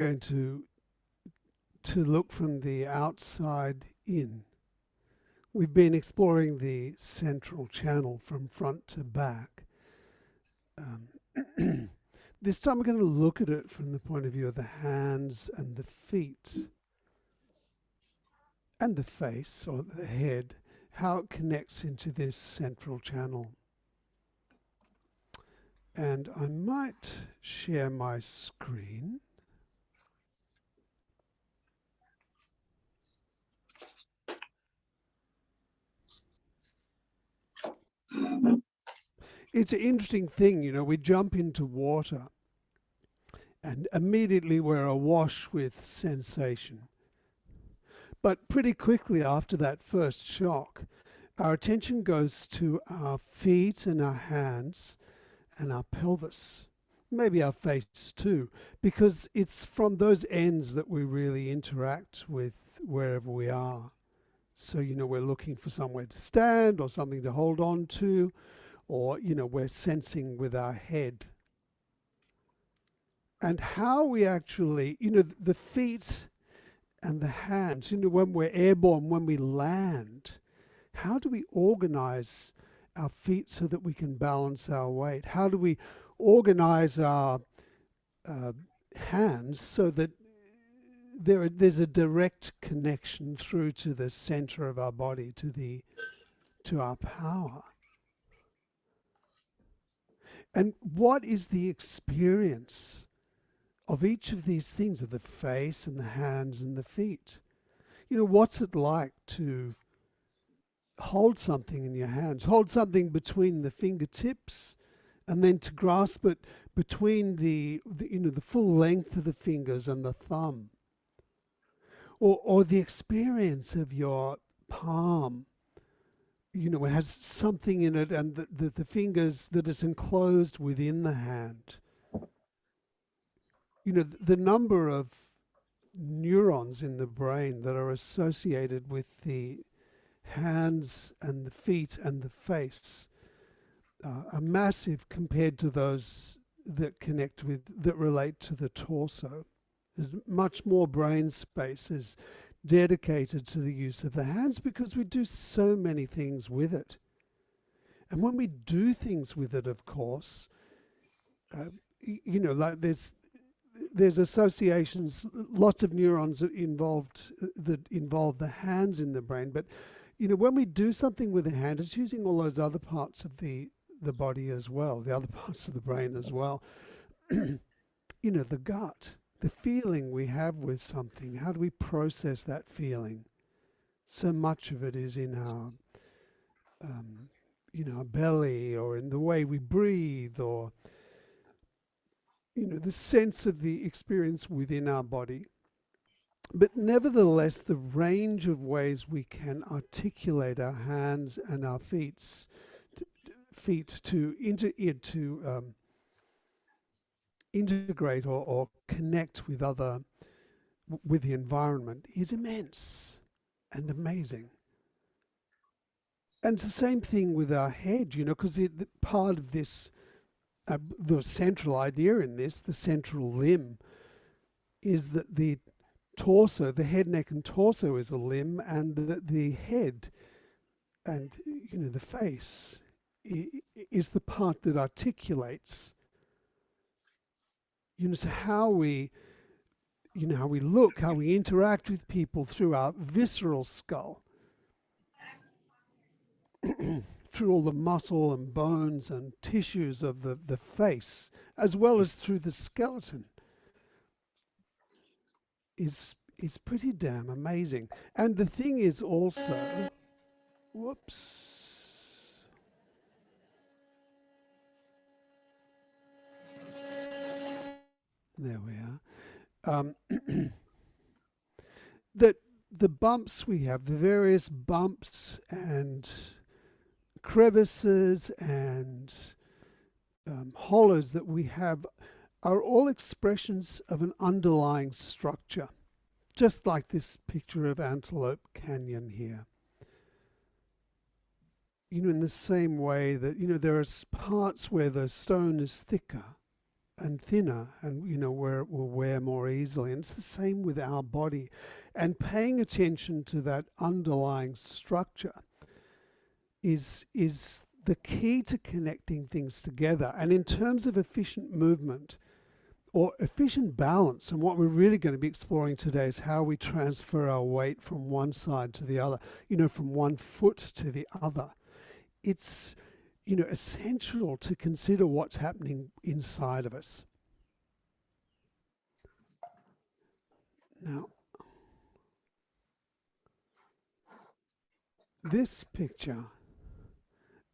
going to look from the outside in. We've been exploring the central channel from front to back. This time we're going to look at it from the point of view of the hands and the feet and the face or the head, how it connects into this central channel. And I might share my screen. It's an interesting thing, you know, we jump into water and immediately we're awash with sensation. But pretty quickly after that first shock, our attention goes to our feet and our hands and our pelvis, maybe our face too, because it's from those ends that we really interact with wherever we are. So, you know, we're looking for somewhere to stand or something to hold on to, or, you know, we're sensing with our head. And how we actually, you know, the feet and the hands, you know, when we're airborne, when we land, how do we organize our feet so that we can balance our weight? How do we organize our hands so that there's a direct connection through to the center of our body, to our power? And what is the experience of each of these things, of the face and the hands and the feet? You know, what's it like to hold something in your hands, hold something between the fingertips, and then to grasp it between the you know, the full length of the fingers and the thumb, or the experience of your palm. You know, it has something in it, and the fingers that is enclosed within the hand. You know, the number of neurons in the brain that are associated with the hands and the feet and the face are massive compared to those that connect with, that relate to the torso. There's much more brain space is dedicated to the use of the hands because we do so many things with it. And when we do things with it, of course, you know, like there's associations, lots of neurons involved that involve the hands in the brain. But, you know, when we do something with the hand, it's using all those other parts of the body as well, the other parts of the brain as well. You know, the gut, the feeling we have with something, how do we process that feeling? So much of it is in our, you know, our belly, or in the way we breathe, or, you know, the sense of the experience within our body. But nevertheless, the range of ways we can articulate our hands and our feet to integrate or connect with with the environment is immense and amazing. And it's the same thing with our head, you know, because part of this, the central idea in this, the central limb, is that the torso, the head, neck, and torso is a limb, and the head and, you know, the face is the part that articulates. You know, so how we, you know, how we look, how we interact with people through our visceral skull, through all the muscle and bones and tissues of the face, as well as through the skeleton, is pretty damn amazing. And the thing is also, whoops, there we are, that the bumps we have, the various bumps and crevices and hollows that we have, are all expressions of an underlying structure, just like this picture of Antelope Canyon here. You know, in the same way that, you know, there are parts where the stone is thicker and thinner, and where it will wear more easily. And it's the same with our body. And paying attention to that underlying structure is the key to connecting things together. And in terms of efficient movement or efficient balance, and what we're really going to be exploring today is how we transfer our weight from one side to the other, from one foot to the other. It's essential to consider what's happening inside of us. Now, this picture,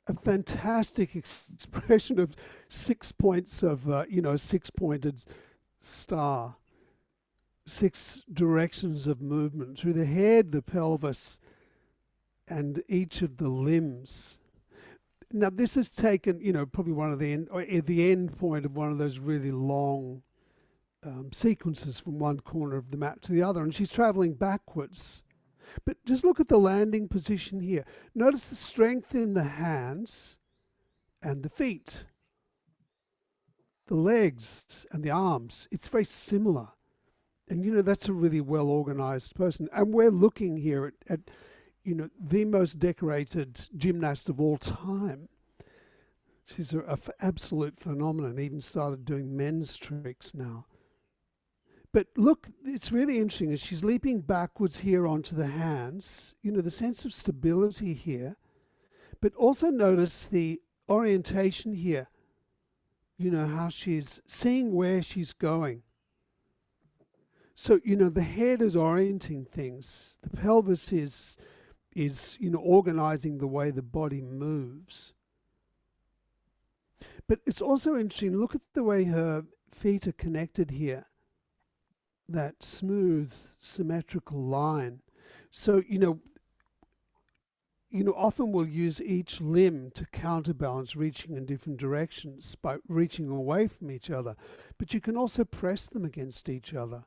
a fantastic expression of 6 points of, a six-pointed star, 6 directions of movement through the head, the pelvis, and each of the limbs. Now, this is taken, probably one of the end, or at the end point of one of those really long sequences from one corner of the mat to the other, and she's traveling backwards. But just look at the landing position here. Notice the strength in the hands and the feet, the legs and the arms. It's very similar. And, that's a really well-organized person. And we're looking here at the most decorated gymnast of all time. She's an absolute phenomenon, even started doing men's tricks now. But look, it's really interesting as she's leaping backwards here onto the hands, the sense of stability here, but also notice the orientation here, how she's seeing where she's going. So, the head is orienting things. The pelvis is organizing the way the body moves. But it's also interesting, look at the way her feet are connected here. That smooth, symmetrical line. So, often we'll use each limb to counterbalance reaching in different directions by reaching away from each other. But you can also press them against each other,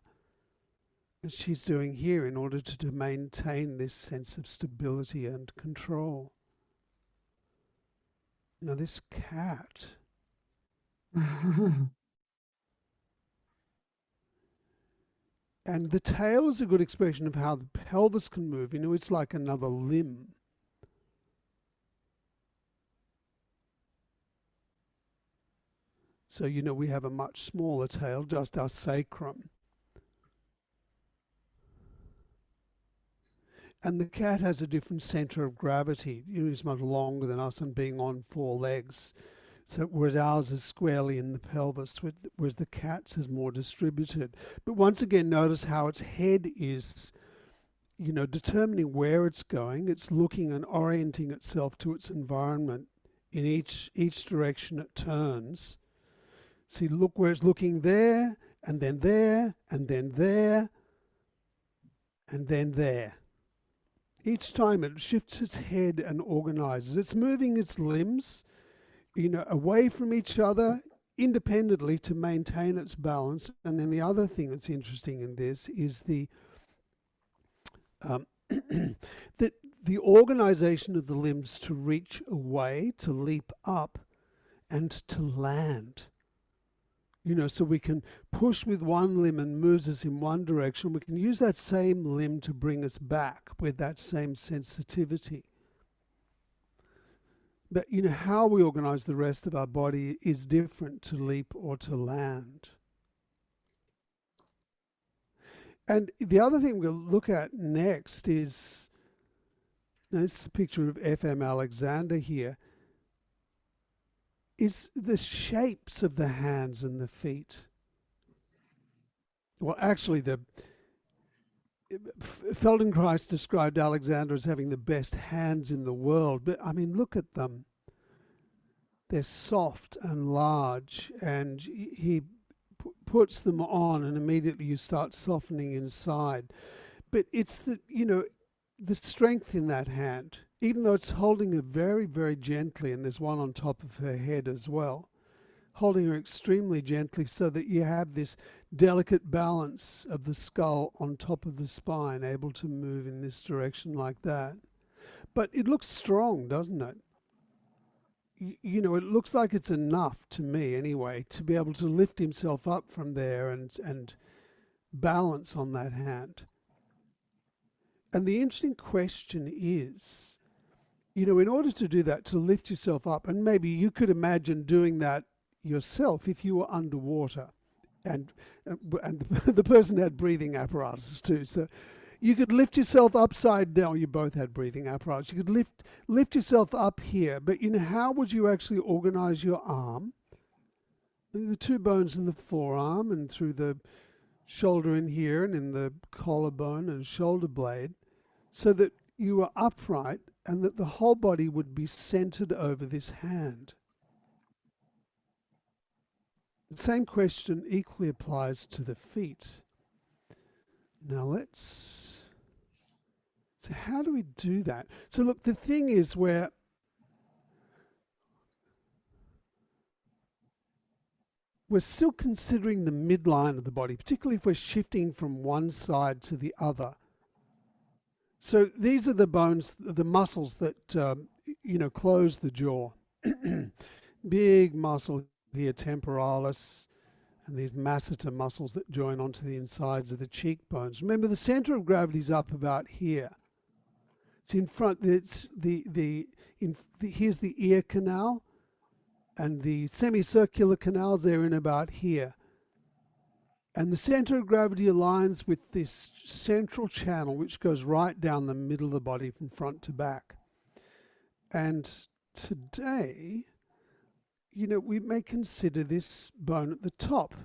as she's doing here, in order to maintain this sense of stability and control. Now, this cat. And the tail is a good expression of how the pelvis can move. It's like another limb. So, we have a much smaller tail, just our sacrum. And the cat has a different center of gravity. It's much longer than us and being on 4 legs. So, whereas ours is squarely in the pelvis, whereas the cat's is more distributed. But once again, notice how its head is, determining where it's going. It's looking and orienting itself to its environment in each direction it turns. See, look where it's looking there, and then there, and then there, and then there. Each time it shifts its head and organizes. It's moving its limbs, away from each other independently to maintain its balance. And then the other thing that's interesting in this is the that the organization of the limbs to reach away, to leap up, and to land. So we can push with one limb and moves us in one direction. We can use that same limb to bring us back with that same sensitivity. But how we organize the rest of our body is different to leap or to land. And the other thing we'll look at next is, this is a picture of F.M. Alexander here, is the shapes of the hands and the feet. Well, actually, Feldenkrais described Alexander as having the best hands in the world, but look at them. They're soft and large, and he puts them on, and immediately you start softening inside. But it's the strength in that hand, even though it's holding her very, very gently, and there's one on top of her head as well, holding her extremely gently so that you have this delicate balance of the skull on top of the spine, able to move in this direction like that. But it looks strong, doesn't it? you know, it looks like it's enough to me anyway to be able to lift himself up from there and balance on that hand. And the interesting question is, you know, in order to do that, to lift yourself up, and maybe you could imagine doing that yourself if you were underwater, and the person had breathing apparatus too. So you could lift yourself upside down. You both had breathing apparatus. You could lift yourself up here, but you know, how would you actually organize your arm? The two bones in the forearm and through the shoulder in here and in the collarbone and shoulder blade, so that you were upright and that the whole body would be centered over this hand. The same question equally applies to the feet. Now so how do we do that? So look, the thing is we're still considering the midline of the body, particularly if we're shifting from one side to the other. So these are the bones, the muscles that, you know, close the jaw. Big muscle here, temporalis, and these masseter muscles that join onto the insides of the cheekbones. Remember, the center of gravity is up about here. It's in front. It's here's the ear canal, and the semicircular canals, they're in about here. And the center of gravity aligns with this central channel, which goes right down the middle of the body from front to back. And today, you know, we may consider this bone at the top.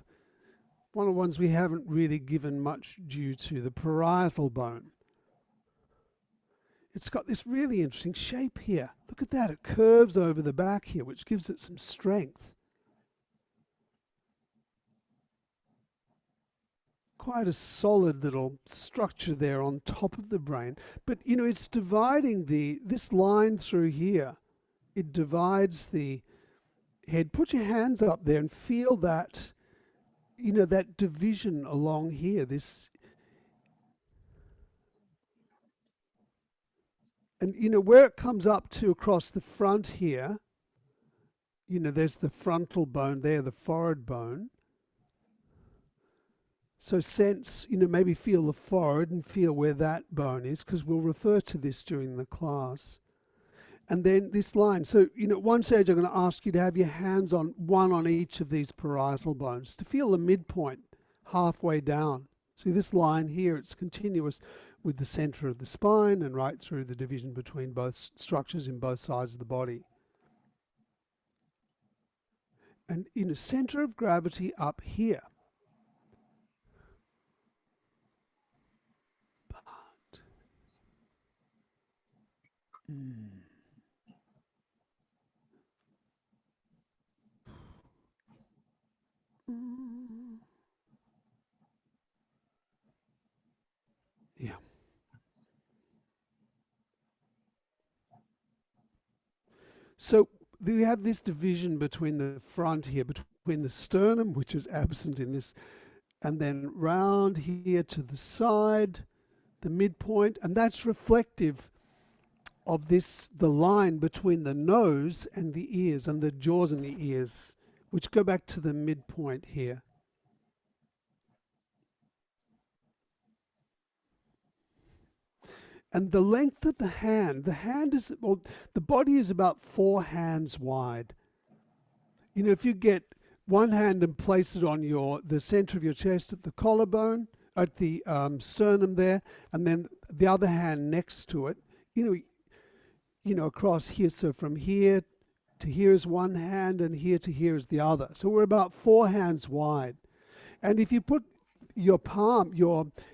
One of the ones we haven't really given much due to, the parietal bone. It's got this really interesting shape here. Look at that, it curves over the back here, which gives it some strength. Quite a solid little structure there on top of the brain. But, you know, it's dividing this line through here. It divides the head. Put your hands up there and feel that, you know, that division along here. And, you know, where it comes up to across the front here, you know, there's the frontal bone there, the forehead bone. So sense, you know, maybe feel the forehead and feel where that bone is, because we'll refer to this during the class. And then this line. So, you know, at one stage I'm going to ask you to have your hands on one on each of these parietal bones to feel the midpoint halfway down. See this line here, it's continuous with the center of the spine and right through the division between both structures in both sides of the body. And, you know, center of gravity up here. Yeah. So we have this division between the front here, between the sternum, which is absent in this, and then round here to the side, the midpoint, and that's reflective of the line between the nose and the ears, and the jaws and the ears, which go back to the midpoint here. And the length of the hand is, well, the body is about 4 hands wide. You know, if you get one hand and place it on the center of your chest at the collarbone, at the sternum there, and then the other hand next to it, you know, across here. So from here to here is one hand, and here to here is the other. So we're about 4 hands wide. And if you put your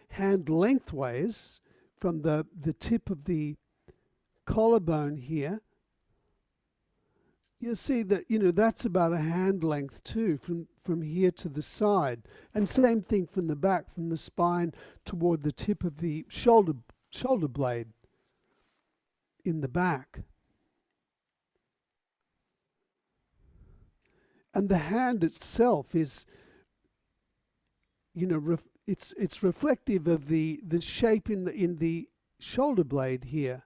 hand lengthways from the tip of the collarbone here, you'll see that, you know, that's about a hand length too, from here to the side. And same thing from the back, from the spine toward the tip of the shoulder blade in the back. And the hand itself is, you know, it's reflective of the shape in the shoulder blade here.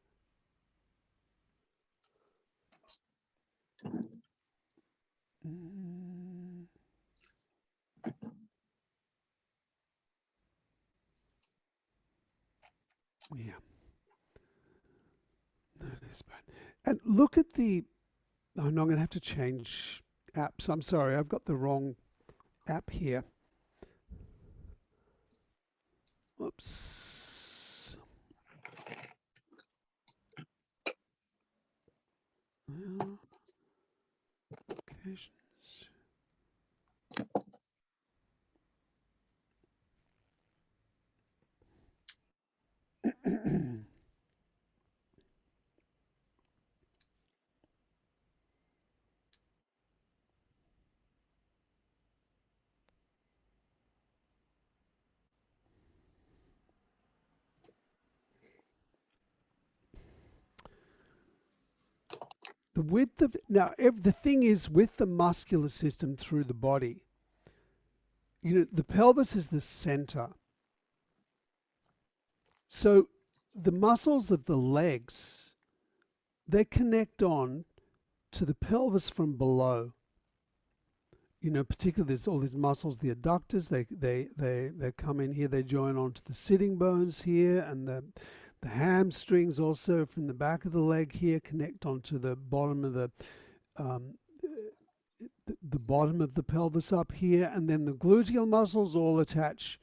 Yeah, that is bad. And look at the. Oh no, I'm going to have to change apps. I'm sorry, I've got the wrong app here. Oops. Well, applications. The width of now, the thing is with the muscular system through the body. The pelvis is the center. So the muscles of the legs, they connect on to the pelvis from below. Particularly there's all these muscles, the adductors, they come in here, they join onto the sitting bones here, and the hamstrings also from the back of the leg here connect onto the bottom of um, the bottom of the pelvis up here, and then the gluteal muscles all attach,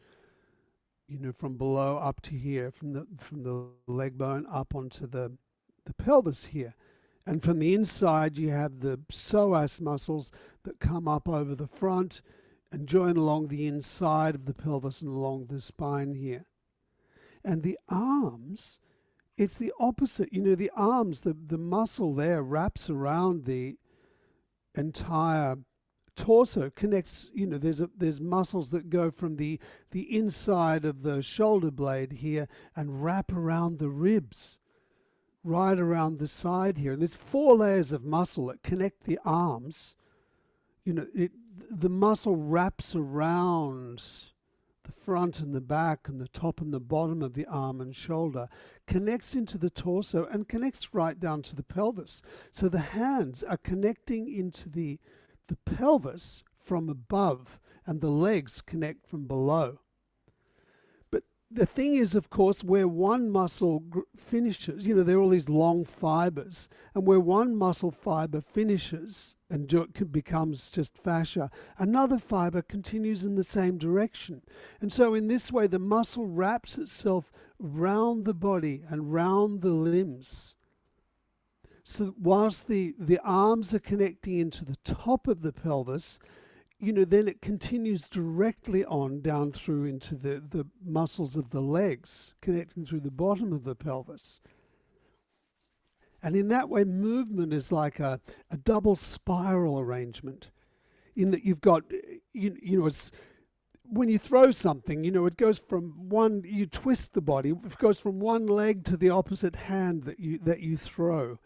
from below up to here, from the leg bone up onto the pelvis here. And from the inside, you have the psoas muscles that come up over the front and join along the inside of the pelvis and along the spine here. And the arms, it's the opposite. The arms, the muscle there wraps around the entire torso, connects, there's muscles that go from the inside of the shoulder blade here and wrap around the ribs, right around the side here. And there's 4 layers of muscle that connect the arms. The muscle wraps around the front and the back and the top and the bottom of the arm and shoulder, connects into the torso and connects right down to the pelvis. So the hands are connecting into the pelvis from above, and the legs connect from below. But the thing is, of course, where one muscle finishes, there are all these long fibers, and where one muscle fiber finishes and becomes just fascia, another fiber continues in the same direction. And so in this way, the muscle wraps itself round the body and round the limbs. So whilst the arms are connecting into the top of the pelvis, then it continues directly on down through into the muscles of the legs, connecting through the bottom of the pelvis. And in that way, movement is like a double spiral arrangement, in that you've got, it's, when you throw something, it goes from one, you twist the body, it goes from one leg to the opposite hand that you throw.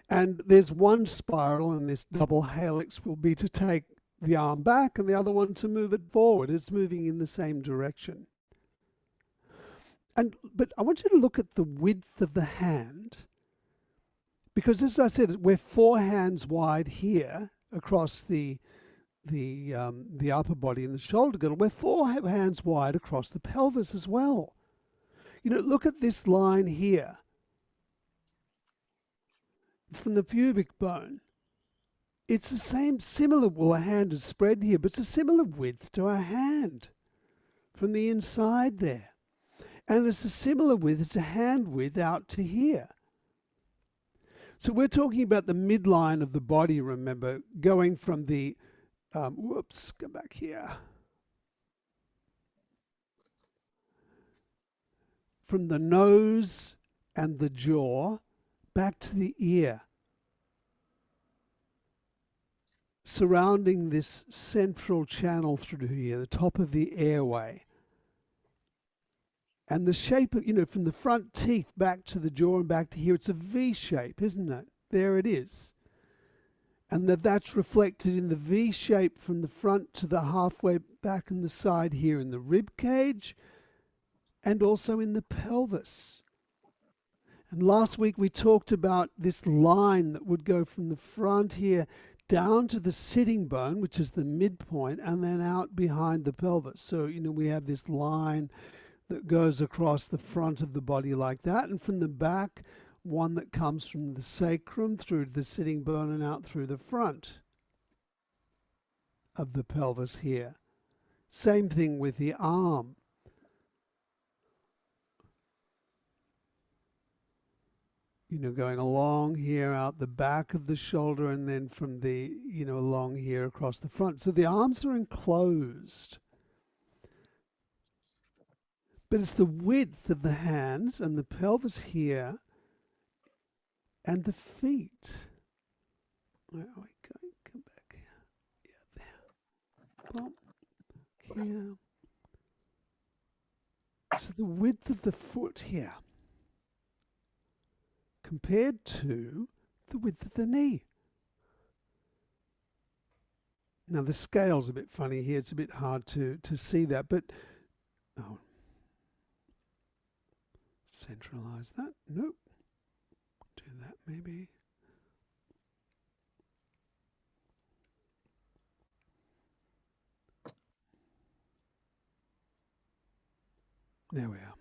And there's one spiral, and this double helix will be to take the arm back, and the other one to move it forward. It's moving in the same direction. But I want you to look at the width of the hand, because as I said, we're 4 hands wide here across the upper body and the shoulder girdle. We're 4 hands wide across the pelvis as well. Look at this line here from the pubic bone. It's the same, similar, well, a hand is spread here, but it's a similar width to our hand from the inside there. And it's a similar width, it's a hand width out to here. So we're talking about the midline of the body, remember, going from the, go back here. From the nose and the jaw back to the ear, surrounding this central channel through here, the top of the airway. And the shape of, from the front teeth back to the jaw and back to here, it's a V shape, isn't it? There it is. And that's reflected in the V shape from the front to the halfway back in the side here in the rib cage, and also in the pelvis. And last week we talked about this line that would go from the front here down to the sitting bone, which is the midpoint, and then out behind the pelvis. So, we have this line that goes across the front of the body like that, and from the back, one that comes from the sacrum through the sitting bone and out through the front of the pelvis here. Same thing with the arm. Going along here, out the back of the shoulder, and then from the, along here across the front. So the arms are enclosed. But it's the width of the hands and the pelvis here and the feet. Where are we going? Come back here. Yeah, there. Bump. Here. So the width of the foot here compared to the width of the knee. Now the scale's a bit funny here. It's a bit hard to see that, but centralize that. Nope. Do that maybe. There we are.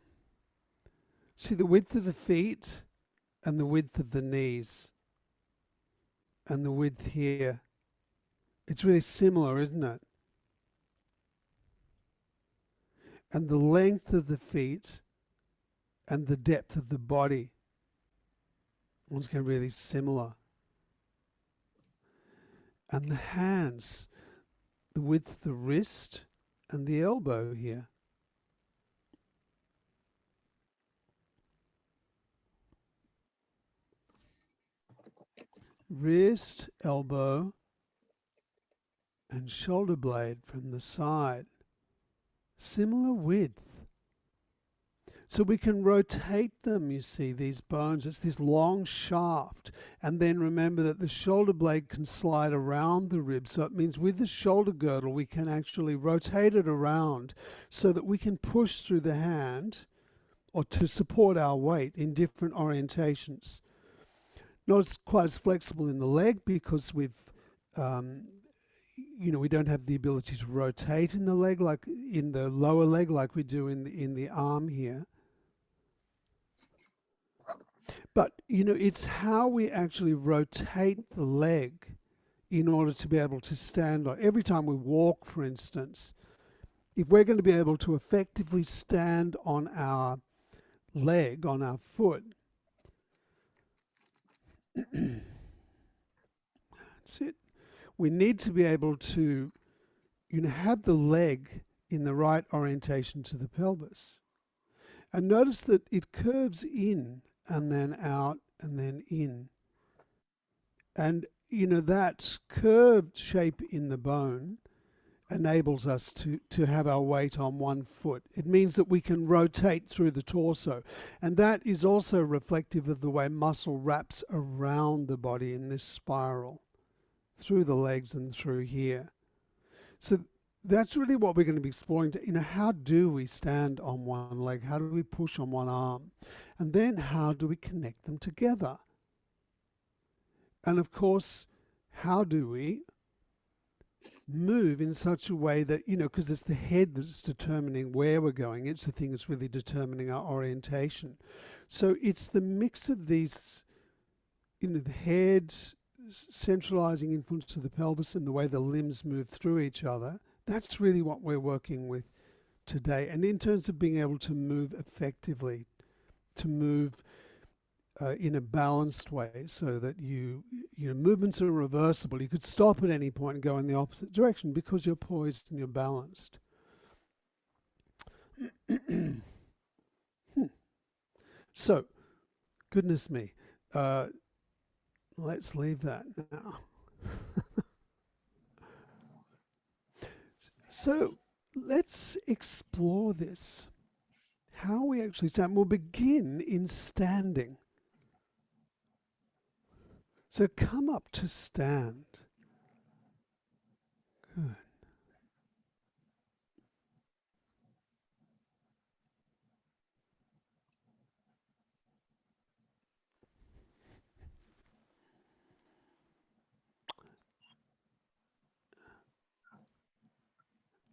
See the width of the feet and the width of the knees and the width here. It's really similar, isn't it? And the length of the feet and the depth of the body, one's going really similar. And the hands, the width of the wrist and the elbow here. Wrist, elbow, and shoulder blade from the side. Similar width. So we can rotate them, you see, these bones. It's this long shaft. And then remember that the shoulder blade can slide around the rib. So it means with the shoulder girdle, we can actually rotate it around so that we can push through the hand or to support our weight in different orientations. Not as quite as flexible in the leg because we've, we don't have the ability to rotate in the leg like in the lower leg like we do in the arm here. But, it's how we actually rotate the leg in order to be able to stand on. Every time we walk, for instance, if we're going to be able to effectively stand on our leg, on our foot, that's it. We need to be able to, have the leg in the right orientation to the pelvis. And notice that it curves in and then out and then in. And, that curved shape in the bone enables us to have our weight on one foot. It means that we can rotate through the torso. And that is also reflective of the way muscle wraps around the body in this spiral, through the legs and through here. So that's really what we're going to be exploring. How do we stand on one leg? How do we push on one arm? And then how do we connect them together? And of course, how do we move in such a way that, because it's the head that's determining where we're going. It's the thing that's really determining our orientation. So it's the mix of these, the head centralizing influence to the pelvis and the way the limbs move through each other. That's really what we're working with today. And in terms of being able to move effectively, to move in a balanced way so that movements are reversible. You could stop at any point and go in the opposite direction because you're poised and you're balanced. So, goodness me, let's leave that now. So, let's explore this. How we actually stand. We'll begin in standing. So come up to stand. Good.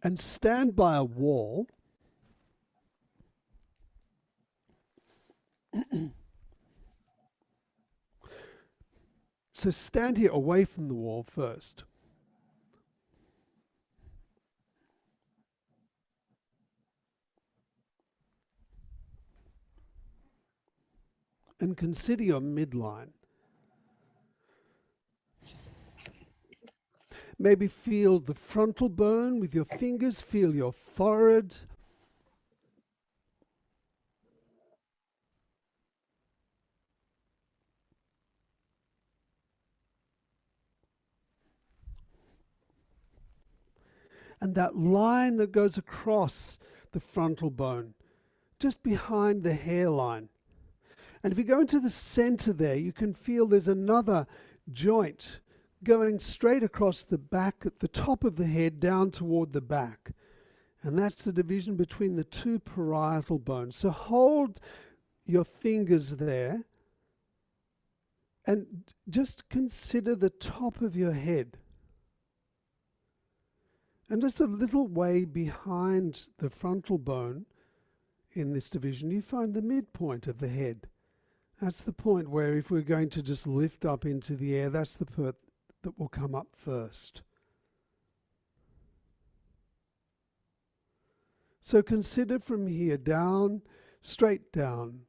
and stand by a wall. So stand here away from the wall first. And consider your midline. Maybe feel the frontal bone with your fingers, feel your forehead. And that line that goes across the frontal bone, just behind the hairline. And if you go into the center there, you can feel there's another joint going straight across the back at the top of the head down toward the back. And that's the division between the two parietal bones. So hold your fingers there and just consider the top of your head. And just a little way behind the frontal bone in this division, you find the midpoint of the head. That's the point where if we're going to just lift up into the air, that's the part that will come up first. So consider from here down, straight down,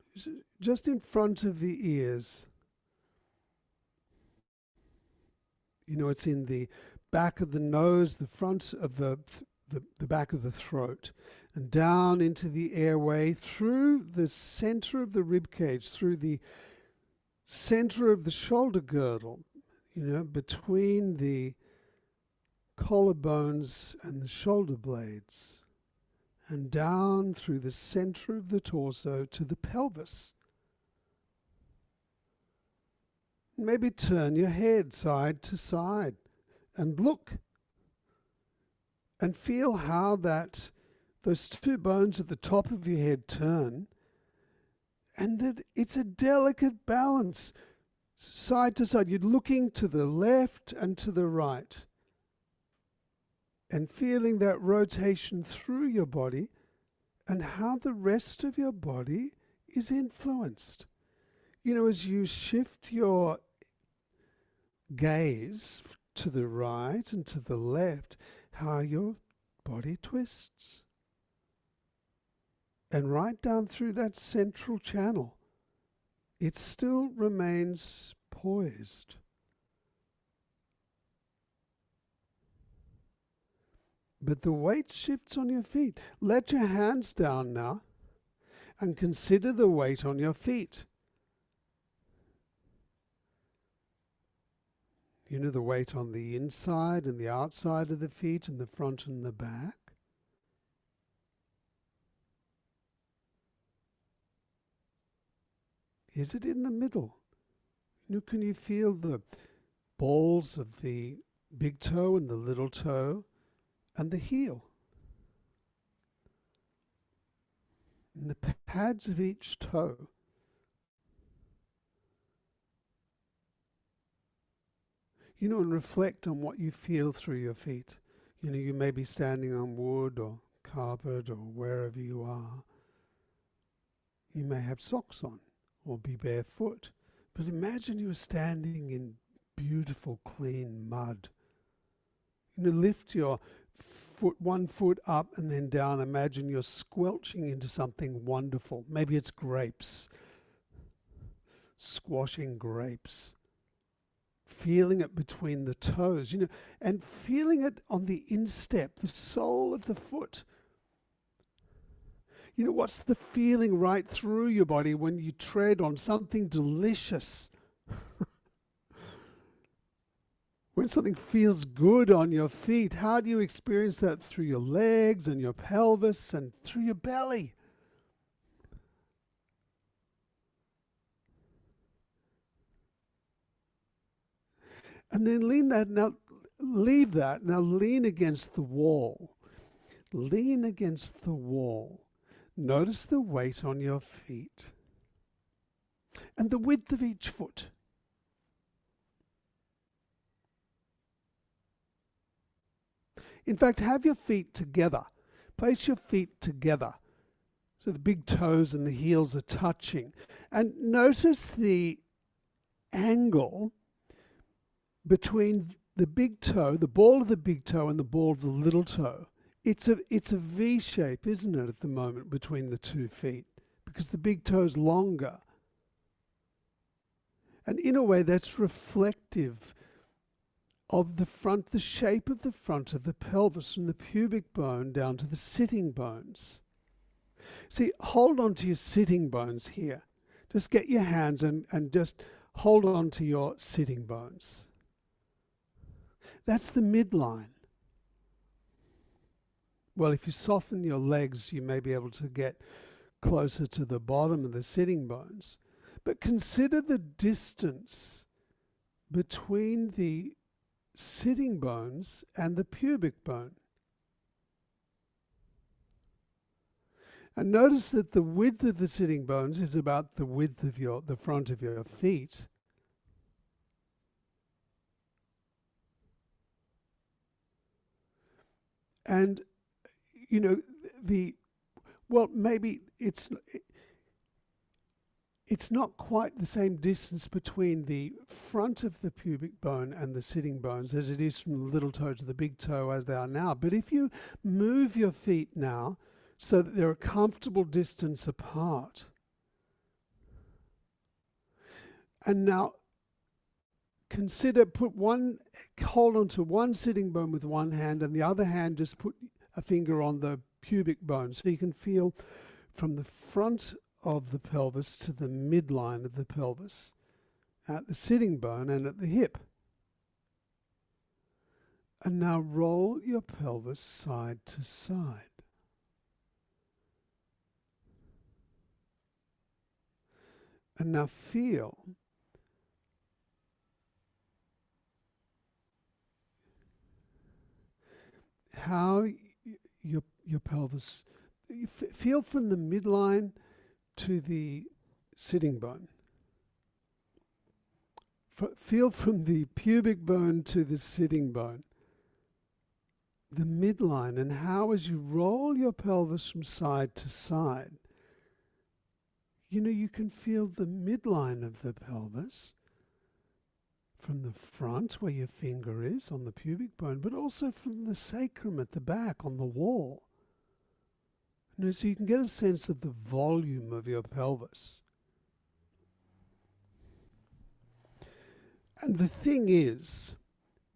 just in front of the ears. You know, it's in the back of the nose, the front of the back of the throat, and down into the airway, through the center of the rib cage, through the center of the shoulder girdle, you know, between the collarbones and the shoulder blades, and down through the center of the torso to the pelvis. Maybe turn your head side to side and look and feel how those two bones at the top of your head turn, and that it's a delicate balance side to side. You're looking to the left and to the right and feeling that rotation through your body and how the rest of your body is influenced. You know, as you shift your gaze to the right and to the left, how your body twists. And right down through that central channel, it still remains poised. But the weight shifts on your feet. Let your hands down now and consider the weight on your feet. You know, the weight on the inside and the outside of the feet and the front and the back. Is it in the middle? You know, can you feel the balls of the big toe and the little toe and the heel? And the pads of each toe. You know, and reflect on what you feel through your feet. You know, you may be standing on wood or carpet or wherever you are. You may have socks on or be barefoot. But imagine you were standing in beautiful, clean mud. You know, lift your foot, one foot up and then down. Imagine you're squelching into something wonderful. Maybe it's grapes. Squashing grapes. Feeling it between the toes, you know, and feeling it on the instep, the sole of the foot. You know, what's the feeling right through your body when you tread on something delicious? When something feels good on your feet, how do you experience that through your legs and your pelvis and through your belly? And then lean that, now leave that, now lean against the wall. Lean against the wall. Notice the weight on your feet and the width of each foot. In fact, have your feet together. Place your feet together. So the big toes and the heels are touching. And notice the angle between the big toe, the ball of the big toe and the ball of the little toe. It's a V shape, isn't it, at the moment between the 2 feet? Because the big toe's longer. And in a way that's reflective of the shape of the front of the pelvis from the pubic bone down to the sitting bones. See, hold on to your sitting bones here. Just get your hands and just hold on to your sitting bones. That's the midline. Well, if you soften your legs, you may be able to get closer to the bottom of the sitting bones. But consider the distance between the sitting bones and the pubic bone. And notice that the width of the sitting bones is about the width of the front of your feet. And, you know, maybe it's not quite the same distance between the front of the pubic bone and the sitting bones as it is from the little toe to the big toe as they are now. But if you move your feet now so that they're a comfortable distance apart, and now hold on to one sitting bone with one hand, and the other hand just put a finger on the pubic bone so you can feel from the front of the pelvis to the midline of the pelvis, at the sitting bone and at the hip. And now roll your pelvis side to side. And now feel how your pelvis, feel from the midline to the sitting bone. Feel from the pubic bone to the sitting bone. The midline, and how as you roll your pelvis from side to side, you can feel the midline of the pelvis from the front where your finger is on the pubic bone, but also from the sacrum at the back on the wall. So you can get a sense of the volume of your pelvis. And the thing is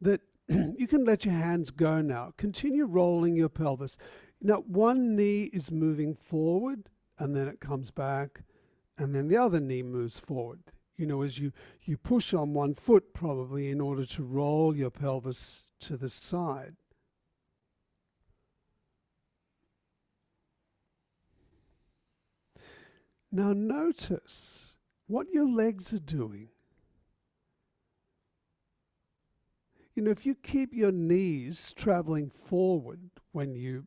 that you can let your hands go now. Continue rolling your pelvis. Now, one knee is moving forward, and then it comes back, and then the other knee moves forward. As you push on one foot probably in order to roll your pelvis to the side. Now notice what your legs are doing. If you keep your knees traveling forward when you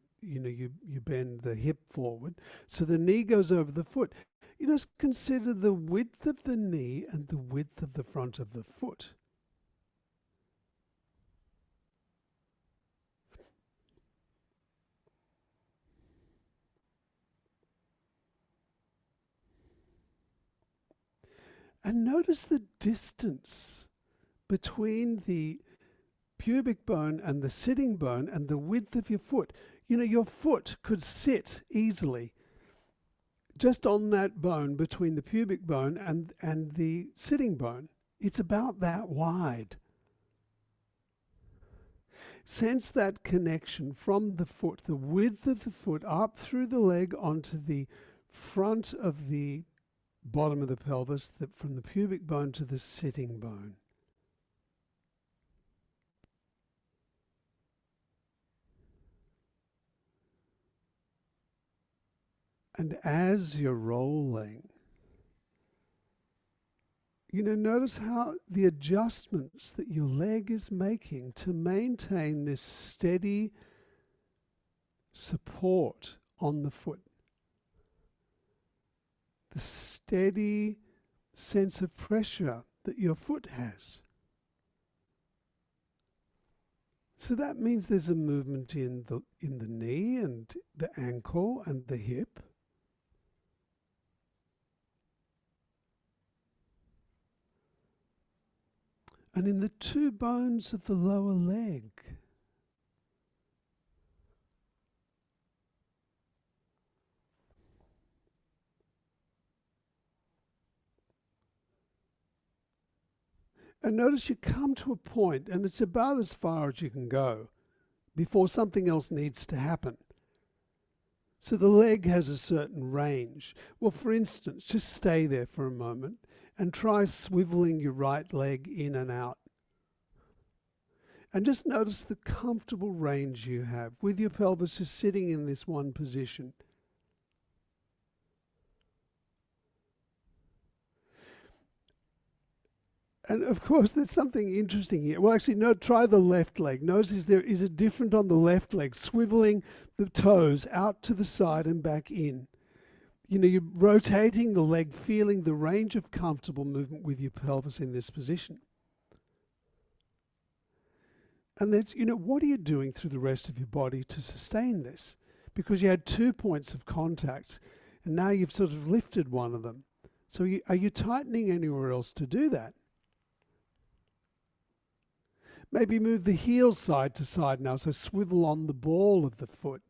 bend the hip forward, so the knee goes over the foot, you just consider the width of the knee and the width of the front of the foot. And notice the distance between the pubic bone and the sitting bone and the width of your foot. Your foot could sit easily just on that bone between the pubic bone and the sitting bone. It's about that wide. Sense that connection from the foot, the width of the foot, up through the leg onto the front of the bottom of the pelvis, from the pubic bone to the sitting bone. And as you're rolling, notice how the adjustments that your leg is making to maintain this steady support on the foot. The steady sense of pressure that your foot has. So that means there's a movement in the knee and the ankle and the hip. And in the two bones of the lower leg. And notice you come to a point, and it's about as far as you can go before something else needs to happen. So the leg has a certain range. Well, for instance, just stay there for a moment and try swiveling your right leg in and out. And just notice the comfortable range you have with your pelvis just sitting in this one position. And of course, there's something interesting here. Well, actually, no, try the left leg. Notice there is a different on the left leg, swiveling the toes out to the side and back in. You know, you're rotating the leg, feeling the range of comfortable movement with your pelvis in this position. And that's, you know, what are you doing through the rest of your body to sustain this? Because you had 2 points of contact, and now you've sort of lifted one of them. So are you tightening anywhere else to do that? Maybe move the heel side to side now, so swivel on the ball of the foot.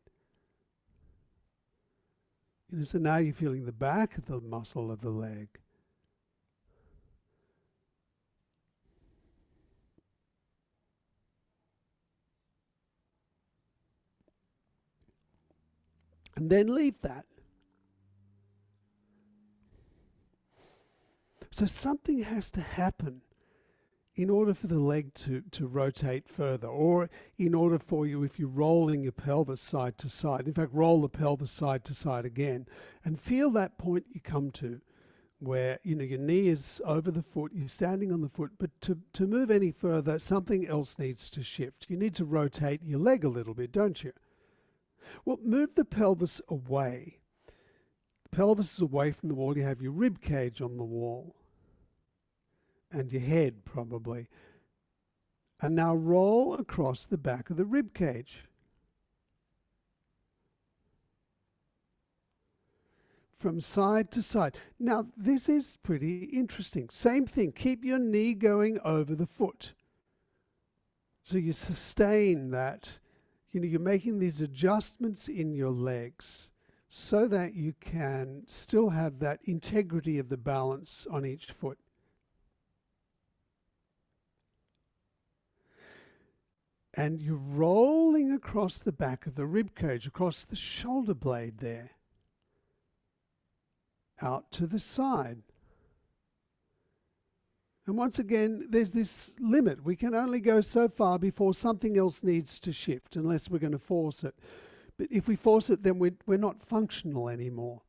You know, so now you're feeling the back of the muscle of the leg. And then leave that. So something has to happen in order for the leg to rotate further, or in order for you, if you're rolling your pelvis side to side, in fact, roll the pelvis side to side again, and feel that point you come to where, you know, your knee is over the foot, you're standing on the foot, but to move any further, something else needs to shift. You need to rotate your leg a little bit, don't you? Well, move the pelvis away. The pelvis is away from the wall. You have your rib cage on the wall. And your head, probably. And now roll across the back of the rib cage. From side to side. Now, this is pretty interesting. Same thing. Keep your knee going over the foot. So you sustain that. You know, you're making these adjustments in your legs so that you can still have that integrity of the balance on each foot. And you're rolling across the back of the rib cage, across the shoulder blade there, out to the side. And once again, there's this limit. We can only go so far before something else needs to shift, unless we're going to force it. But if we force it, then we're not functional anymore.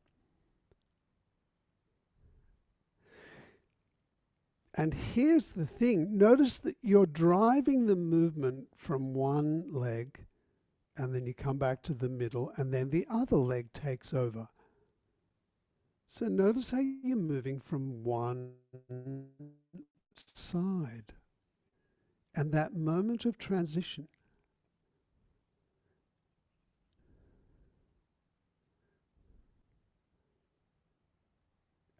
And here's the thing. Notice that you're driving the movement from one leg, and then you come back to the middle, and then the other leg takes over. So notice how you're moving from one side. And that moment of transition.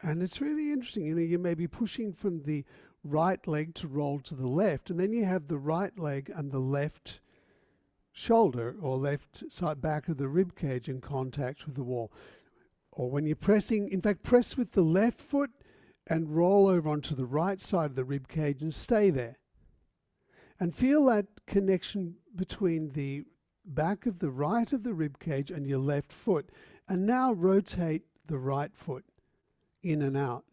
And it's really interesting, you know, you may be pushing from the right leg to roll to the left, and then you have the right leg and the left shoulder or left side back of the rib cage in contact with the wall. Or when you're pressing, in fact, press with the left foot and roll over onto the right side of the rib cage and stay there. And feel that connection between the back of the right of the rib cage and your left foot. And now rotate the right foot in and out.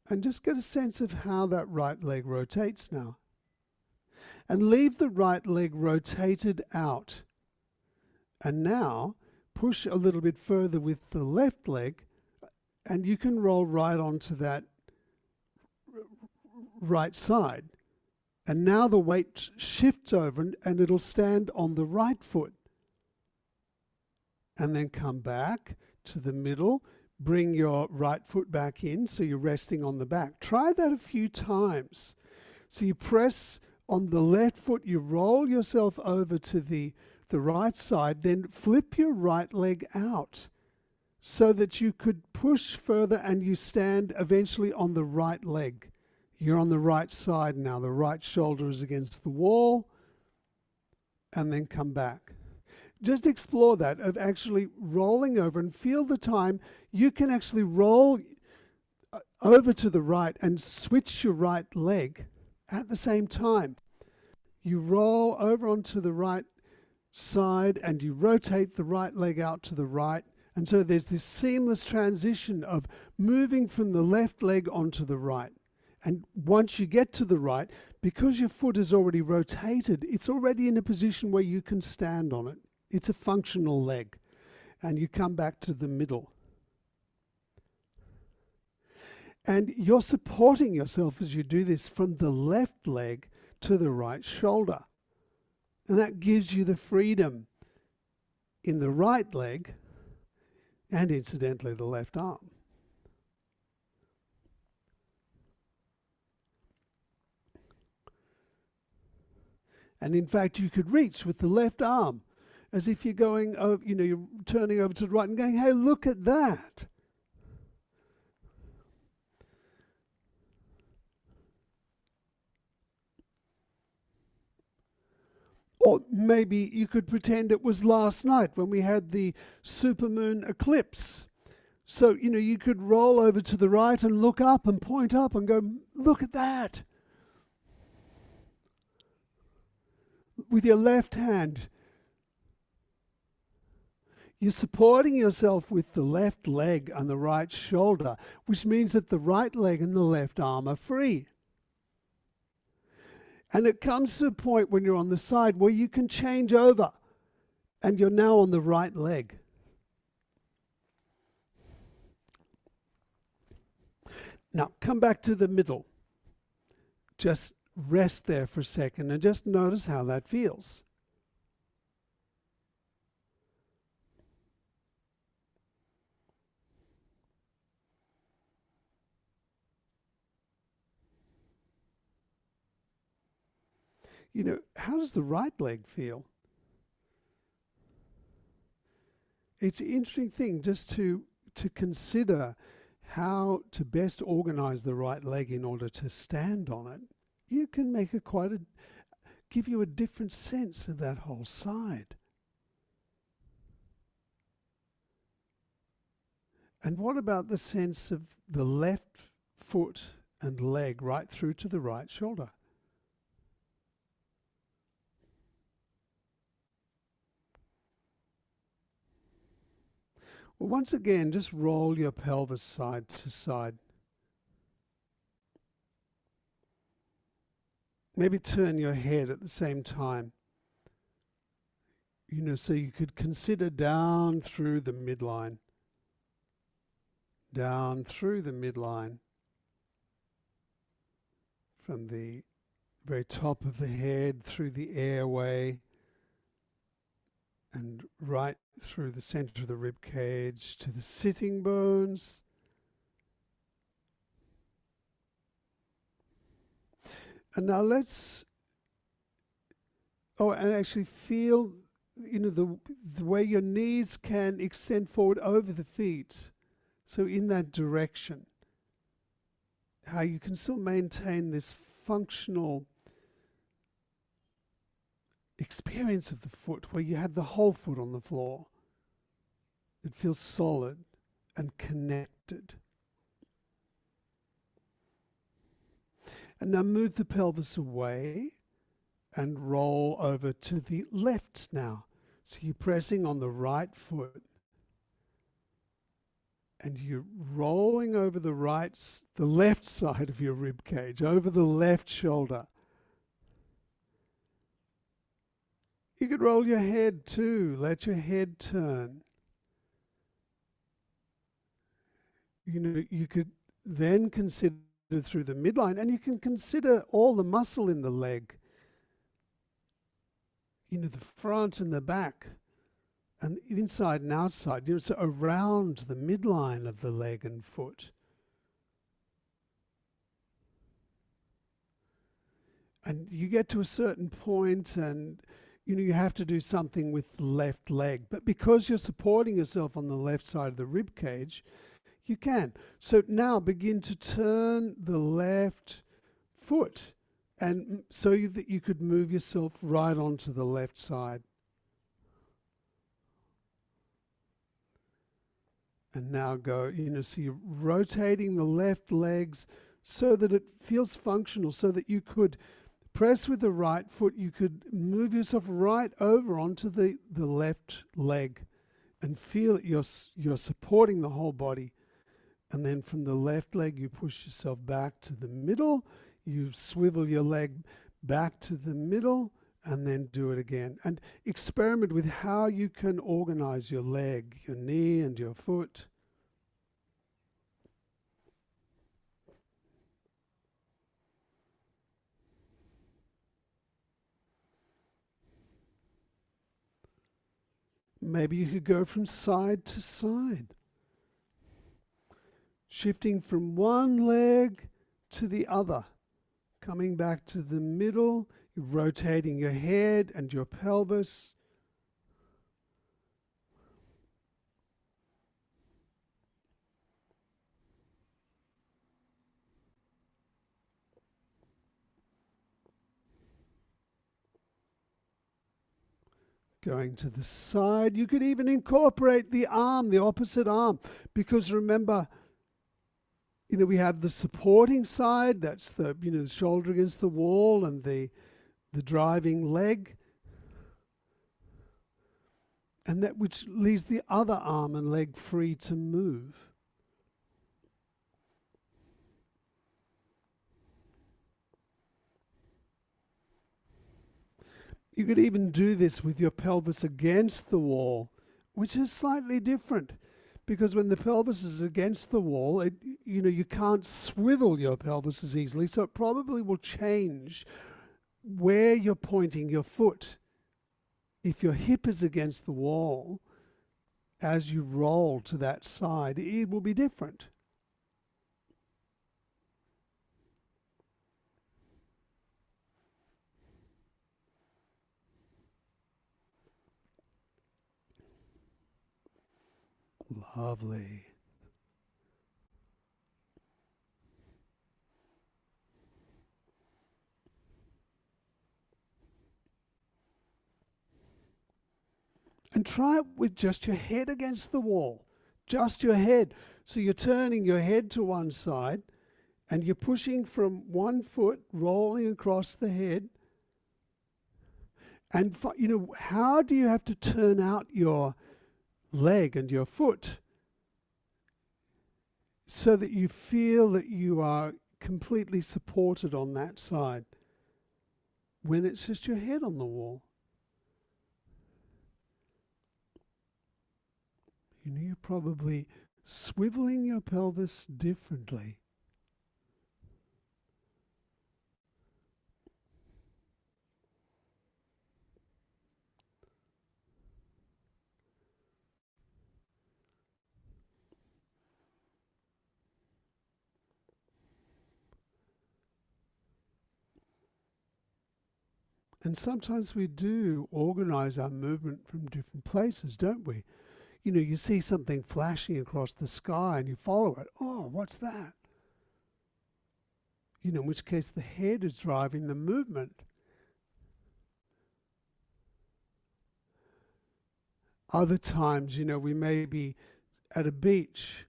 And just get a sense of how that right leg rotates now. And leave the right leg rotated out. And now push a little bit further with the left leg, and you can roll right onto that right side. And now the weight shifts over and it'll stand on the right foot. And then come back to the middle, bring your right foot back in, so you're resting on the back. Try that a few times. So you press on the left foot, you roll yourself over to the right side, then flip your right leg out so that you could push further and you stand eventually on the right leg. You're on the right side now. The right shoulder is against the wall, and then come back. Just explore that of actually rolling over and feel the time. You can actually roll over to the right and switch your right leg at the same time. You roll over onto the right side and you rotate the right leg out to the right. And so there's this seamless transition of moving from the left leg onto the right. And once you get to the right, because your foot is already rotated, it's already in a position where you can stand on it. It's a functional leg. And you come back to the middle. And you're supporting yourself as you do this from the left leg to the right shoulder. And that gives you the freedom in the right leg and incidentally the left arm. And in fact, you could reach with the left arm as if you're going, you're turning over to the right and going, hey, look at that. Or maybe you could pretend it was last night when we had the supermoon eclipse. So, you could roll over to the right and look up and point up and go, look at that. With your left hand, you're supporting yourself with the left leg and the right shoulder, which means that the right leg and the left arm are free. And it comes to a point when you're on the side where you can change over and you're now on the right leg. Now, come back to the middle. Just rest there for a second and just notice how that feels. How does the right leg feel? It's an interesting thing just to consider how to best organize the right leg in order to stand on it. You can make give you a different sense of that whole side. And what about the sense of the left foot and leg right through to the right shoulder? Well, once again, just roll your pelvis side to side. Maybe turn your head at the same time. So you could consider down through the midline. Down through the midline. From the very top of the head, through the airway, and right through the center of the rib cage to the sitting bones. And now and actually feel, the way your knees can extend forward over the feet. So in that direction, how you can still maintain this functional experience of the foot where you have the whole foot on the floor. It feels solid and connected. And now move the pelvis away and roll over to the left now. So you're pressing on the right foot and you're rolling over the left side of your rib cage, over the left shoulder. You could roll your head too. Let your head turn. You could then consider through the midline, and you can consider all the muscle in the leg. The front and the back and inside and outside, so around the midline of the leg and foot. And you get to a certain point and you have to do something with the left leg. But because you're supporting yourself on the left side of the rib cage, you can. So now begin to turn the left foot, and so that you could move yourself right onto the left side. And now go, so you're rotating the left legs so that it feels functional, so that you could press with the right foot, you could move yourself right over onto the left leg and feel that you're supporting the whole body. And then from the left leg, you push yourself back to the middle, you swivel your leg back to the middle, and then do it again. And experiment with how you can organize your leg, your knee and your foot. Maybe you could go from side to side, shifting from one leg to the other, coming back to the middle, rotating your head and your pelvis. Going to the side. You could even incorporate the arm, the opposite arm, because remember, we have the supporting side, that's the, the shoulder against the wall and the driving leg, and that which leaves the other arm and leg free to move. You could even do this with your pelvis against the wall, which is slightly different, because when the pelvis is against the wall, you can't swivel your pelvis as easily, so it probably will change where you're pointing your foot. If your hip is against the wall, as you roll to that side, it will be different. Lovely. And try it with just your head against the wall. Just your head. So you're turning your head to one side and you're pushing from one foot, rolling across the head. And how do you have to turn out your leg and your foot so that you feel that you are completely supported on that side when it's just your head on the wall? You're probably swiveling your pelvis differently. And sometimes we do organize our movement from different places, don't we? You see something flashing across the sky and you follow it. Oh, what's that? In which case the head is driving the movement. Other times, we may be at a beach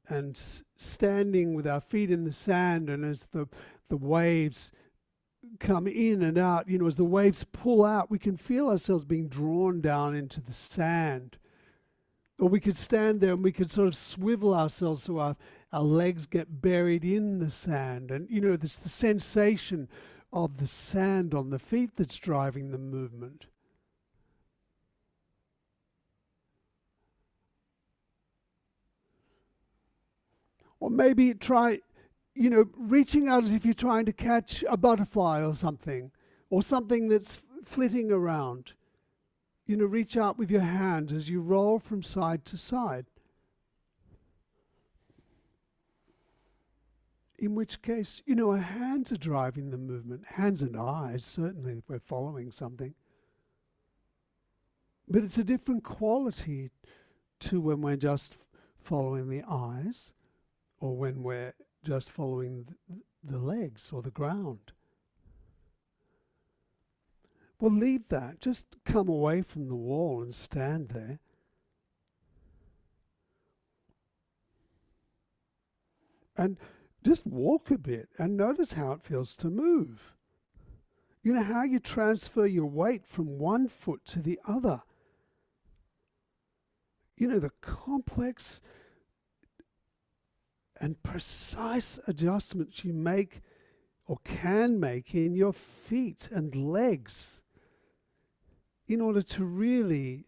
and standing with our feet in the sand, and as the waves come in and out, as the waves pull out, we can feel ourselves being drawn down into the sand. Or we could stand there and we could sort of swivel ourselves so our legs get buried in the sand. And, it's the sensation of the sand on the feet that's driving the movement. Or maybe try, reaching out as if you're trying to catch a butterfly or something that's flitting around. reach out with your hands as you roll from side to side. In which case, our hands are driving the movement. Hands and eyes, certainly, if we're following something. But it's a different quality to when we're just following the eyes, or when we're just following the legs or the ground. Well, leave that. Just come away from the wall and stand there. And just walk a bit and notice how it feels to move. How you transfer your weight from one foot to the other. The complex and precise adjustments you make or can make in your feet and legs in order to really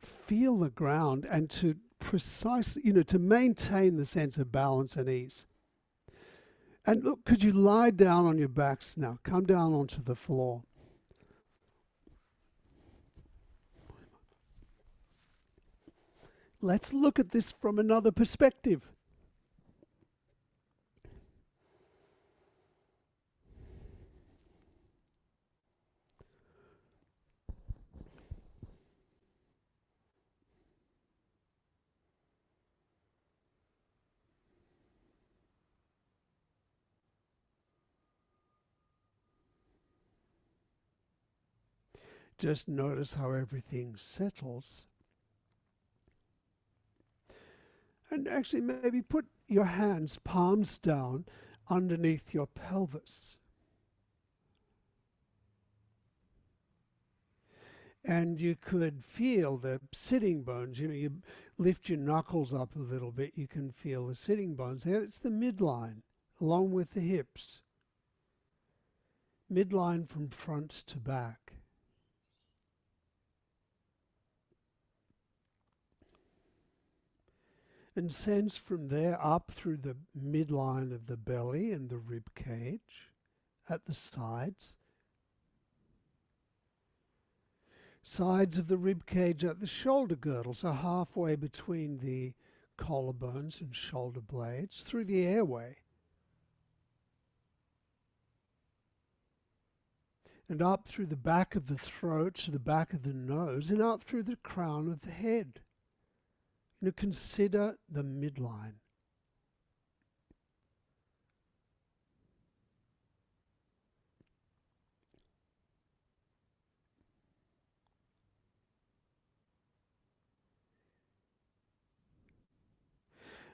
feel the ground and to precisely, to maintain the sense of balance and ease. And look, could you lie down on your backs now? Come down onto the floor. Let's look at this from another perspective. Just notice how everything settles. And actually maybe put your hands, palms down, underneath your pelvis. And you could feel the sitting bones. You lift your knuckles up a little bit, you can feel the sitting bones there. It's the midline, along with the hips. Midline from front to back. And sense from there up through the midline of the belly and the rib cage at the sides. Sides of the rib cage at the shoulder girdle, so halfway between the collarbones and shoulder blades, through the airway. And up through the back of the throat to the back of the nose, and up through the crown of the head. Consider the midline.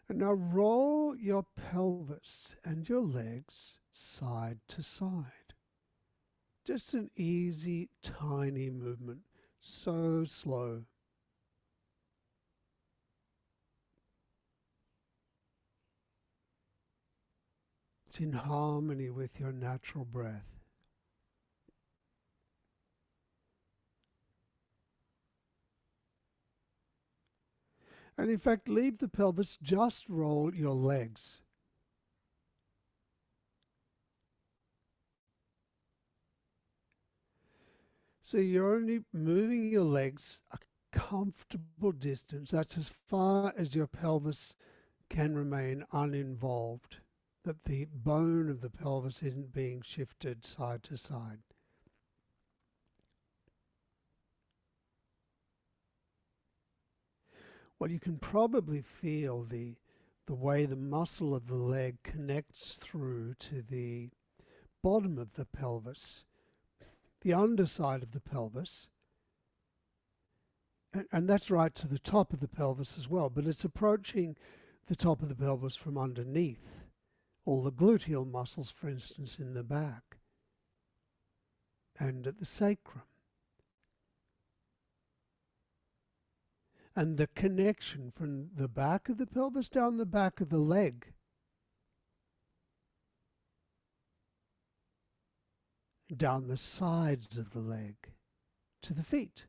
And now roll your pelvis and your legs side to side. Just an easy, tiny movement, so slow. It's in harmony with your natural breath. And in fact, leave the pelvis, just roll your legs. So you're only moving your legs a comfortable distance. That's as far as your pelvis can remain uninvolved, that the bone of the pelvis isn't being shifted side to side. Well, you can probably feel the way the muscle of the leg connects through to the bottom of the pelvis, the underside of the pelvis, and that's right to the top of the pelvis as well, but it's approaching the top of the pelvis from underneath. All the gluteal muscles, for instance, in the back and at the sacrum. And the connection from the back of the pelvis down the back of the leg. Down the sides of the leg to the feet.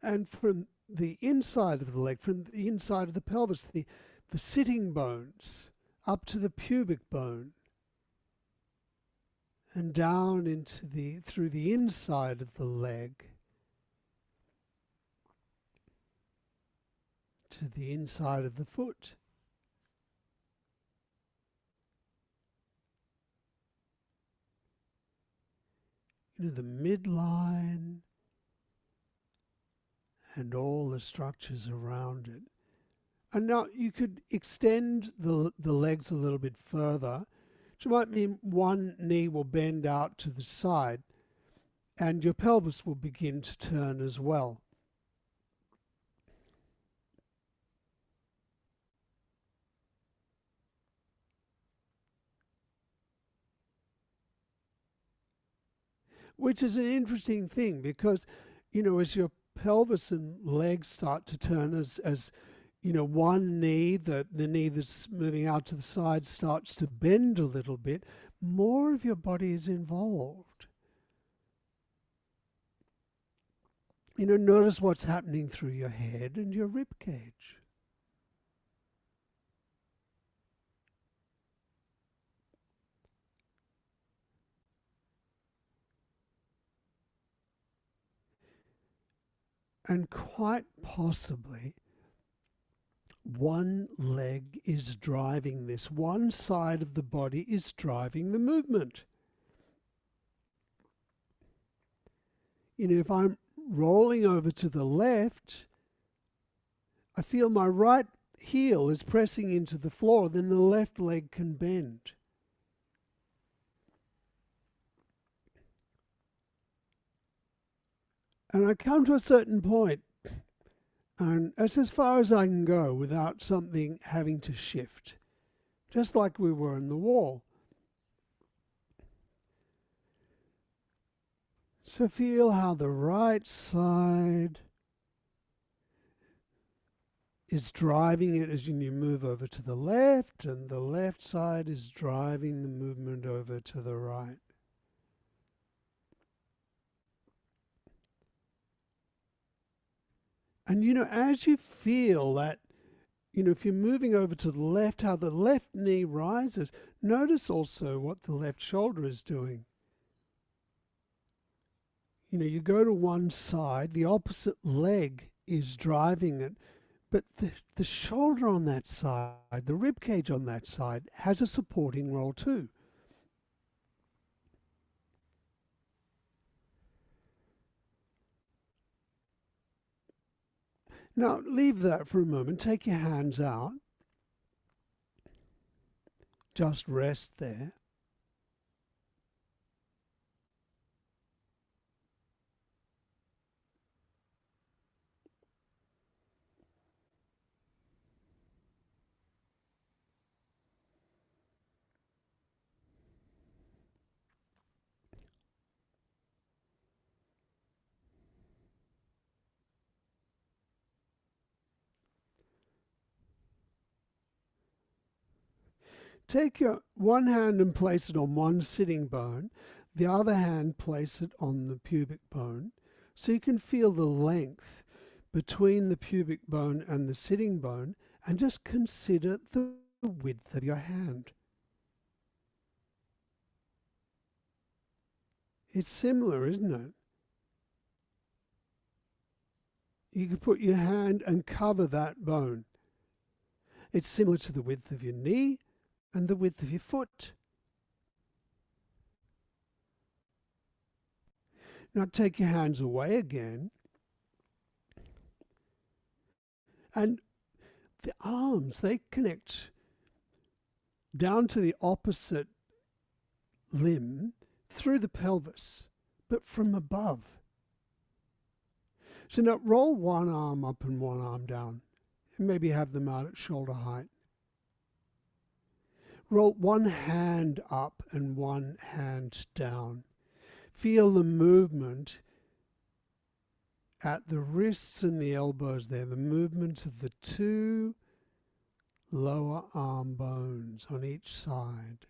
And from the inside of the leg, from the inside of the pelvis, the sitting bones up to the pubic bone, and down into through the inside of the leg to the inside of the foot. The midline and all the structures around it. And now you could extend the legs a little bit further, which might mean one knee will bend out to the side and your pelvis will begin to turn as well. Which is an interesting thing because, as your pelvis and legs start to turn, as one knee, the knee that's moving out to the side starts to bend a little bit, more of your body is involved. Notice what's happening through your head and your rib cage. And quite possibly, one leg is driving this. One side of the body is driving the movement. If I'm rolling over to the left, I feel my right heel is pressing into the floor, then the left leg can bend. And I come to a certain point, and that's as far as I can go without something having to shift, just like we were in the wall. So feel how the right side is driving it as you move over to the left, and the left side is driving the movement over to the right. And as you feel that, if you're moving over to the left, how the left knee rises, notice also what the left shoulder is doing. You go to one side, the opposite leg is driving it, but the shoulder on that side, the rib cage on that side, has a supporting role too. Now, leave that for a moment. Take your hands out. Just rest there. Take your one hand and place it on one sitting bone. The other hand, place it on the pubic bone, so you can feel the length between the pubic bone and the sitting bone, and just consider the width of your hand. It's similar, isn't it? You could put your hand and cover that bone. It's similar to the width of your knee and the width of your foot. Now take your hands away again. And the arms, they connect down to the opposite limb through the pelvis, but from above. So now roll one arm up and one arm down, and maybe have them out at shoulder height. Roll one hand up and one hand down. Feel the movement at the wrists and the elbows there, the movement of the two lower arm bones on each side.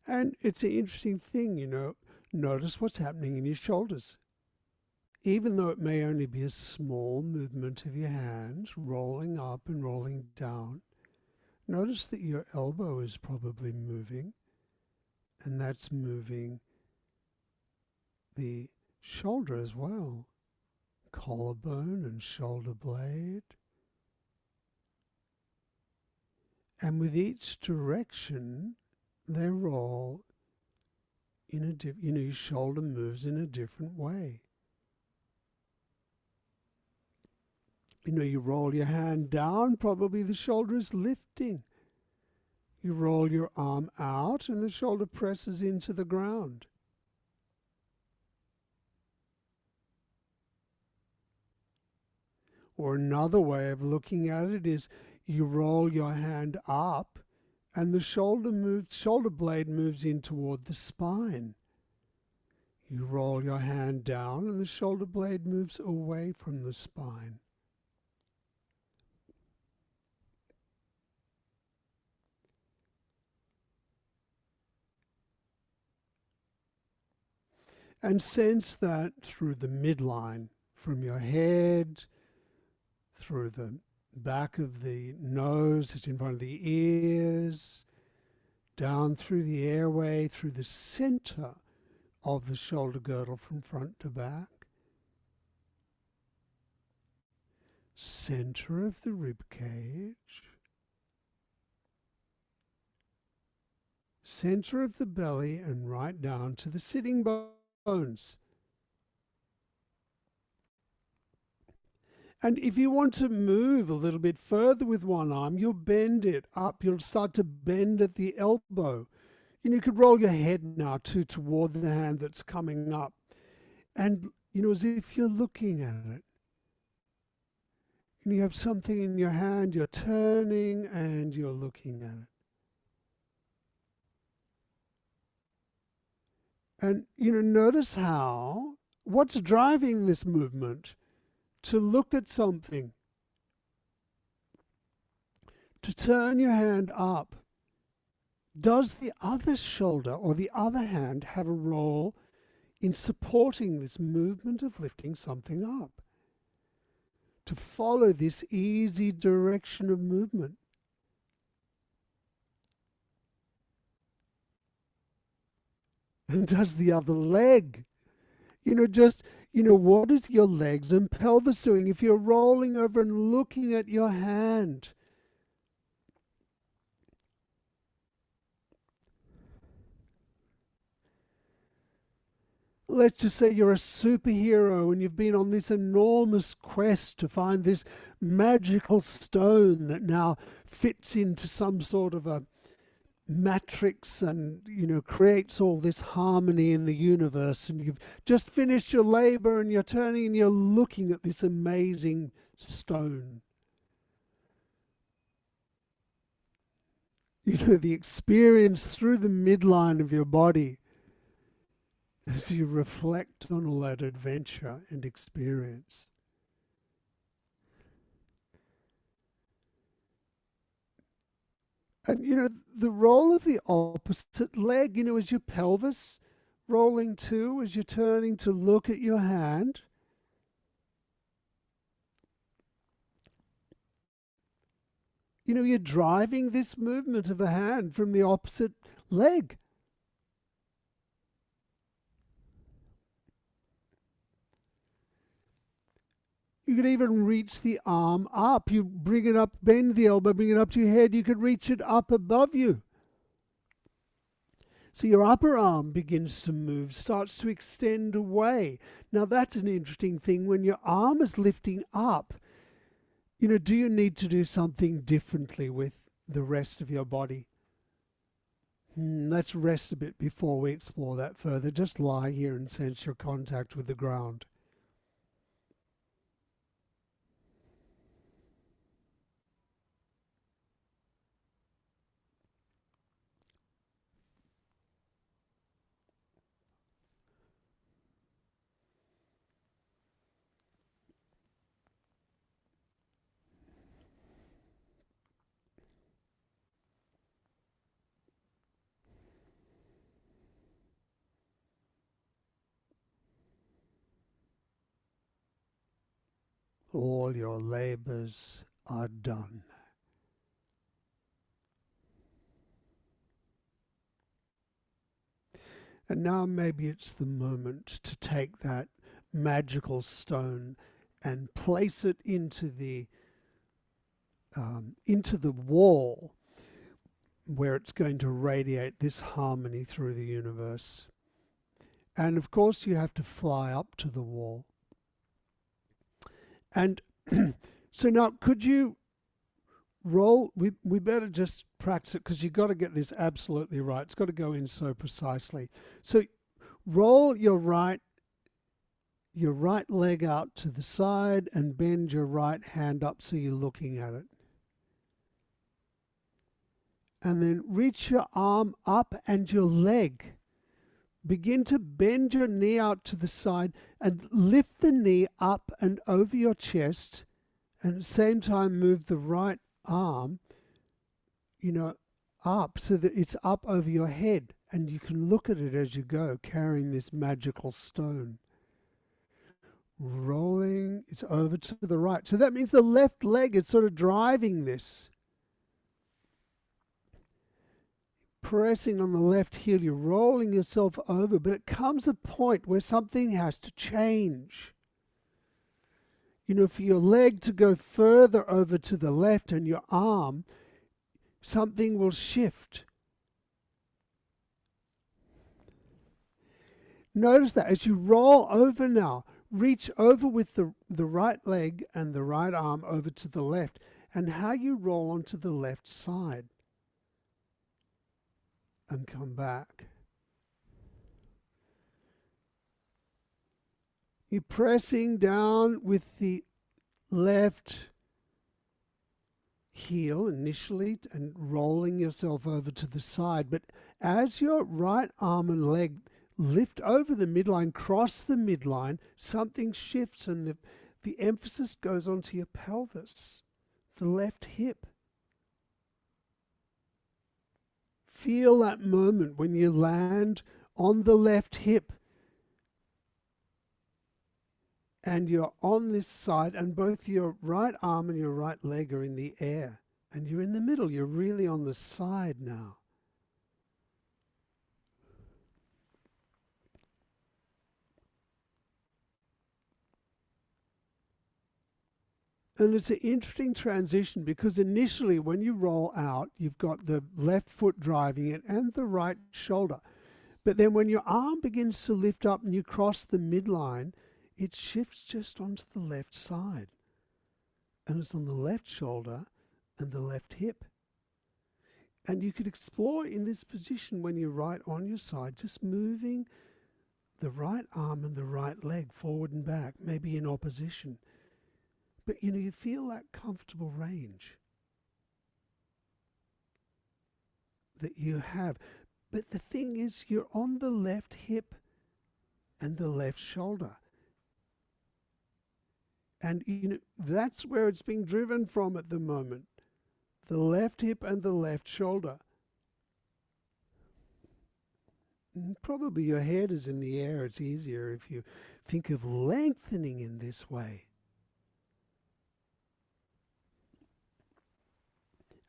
And it's an interesting thing, you know, notice what's happening in your shoulders. Even though it may only be a small movement of your hands, rolling up and rolling down, notice that your elbow is probably moving, and that's moving the shoulder as well. Collarbone and shoulder blade. And with each direction, they roll in a your shoulder moves in a different way. You know, you roll your hand down, probably the shoulder is lifting. You roll your arm out and the shoulder presses into the ground. Or another way of looking at it is you roll your hand up and the shoulder blade moves in toward the spine. You roll your hand down and the shoulder blade moves away from the spine. And sense that through the midline, from your head, through the back of the nose, it's in front of the ears, down through the airway, through the center of the shoulder girdle from front to back, center of the rib cage, center of the belly, and right down to the sitting bones. And if you want to move a little bit further with one arm, you'll bend it up. You'll start to bend at the elbow. You could roll your head now toward the hand that's coming up. And, as if you're looking at it. And you have something in your hand, you're turning and you're looking at it. And, notice what's driving this movement? To look at something, to turn your hand up. Does the other shoulder or the other hand have a role in supporting this movement of lifting something up? To follow this easy direction of movement. And does the other leg? What is your legs and pelvis doing? If you're rolling over and looking at your hand, let's just say you're a superhero and you've been on this enormous quest to find this magical stone that now fits into some sort of a matrix and creates all this harmony in the universe, and you've just finished your labor and you're turning and you're looking at this amazing stone. The experience through the midline of your body as you reflect on all that adventure and experience. And the role of the opposite leg, is your pelvis rolling too, as you're turning to look at your hand. You're driving this movement of the hand from the opposite leg. You could even reach the arm up. You bring it up, bend the elbow, bring it up to your head. You could reach it up above you. So your upper arm begins to move, starts to extend away. Now that's an interesting thing. When your arm is lifting up, do you need to do something differently with the rest of your body? Let's rest a bit before we explore that further. Just lie here and sense your contact with the ground. All your labors are done. And now maybe it's the moment to take that magical stone and place it into the wall where it's going to radiate this harmony through the universe. And of course you have to fly up to the wall. And so now could you roll, we better just practice it because you've got to get this absolutely right. It's got to go in so precisely. So roll your right leg out to the side and bend your right hand up so you're looking at it. And then reach your arm up and your leg. Begin to bend your knee out to the side and lift the knee up and over your chest, and at the same time move the right arm, up so that it's up over your head and you can look at it as you go, carrying this magical stone. Rolling, it's over to the right. So that means the left leg is sort of driving this. Pressing on the left heel, you're rolling yourself over, but it comes a point where something has to change. For your leg to go further over to the left and your arm, something will shift. Notice that as you roll over now, reach over with the right leg and the right arm over to the left, and how you roll onto the left side. And come back. You're pressing down with the left heel initially and rolling yourself over to the side. But as your right arm and leg lift over the midline, cross the midline, something shifts and the emphasis goes onto your pelvis, the left hip. Feel that moment when you land on the left hip and you're on this side and both your right arm and your right leg are in the air and you're in the middle. You're really on the side now. And it's an interesting transition because initially when you roll out, you've got the left foot driving it and the right shoulder. But then when your arm begins to lift up and you cross the midline, it shifts just onto the left side. And it's on the left shoulder and the left hip. And you could explore in this position when you're right on your side, just moving the right arm and the right leg forward and back, maybe in opposition. But you feel that comfortable range that you have. But the thing is, you're on the left hip and the left shoulder. And that's where it's being driven from at the moment. The left hip and the left shoulder. And probably your head is in the air. It's easier if you think of lengthening in this way.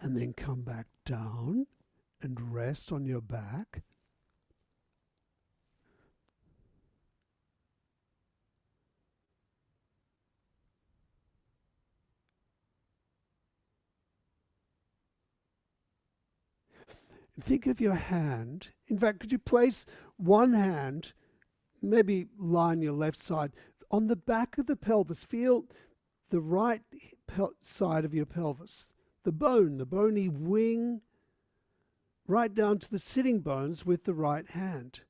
And then come back down and rest on your back. And think of your hand. In fact, could you place one hand, maybe line your left side, on the back of the pelvis? Feel the right side of your pelvis. The bony wing, right down to the sitting bones with the right hand.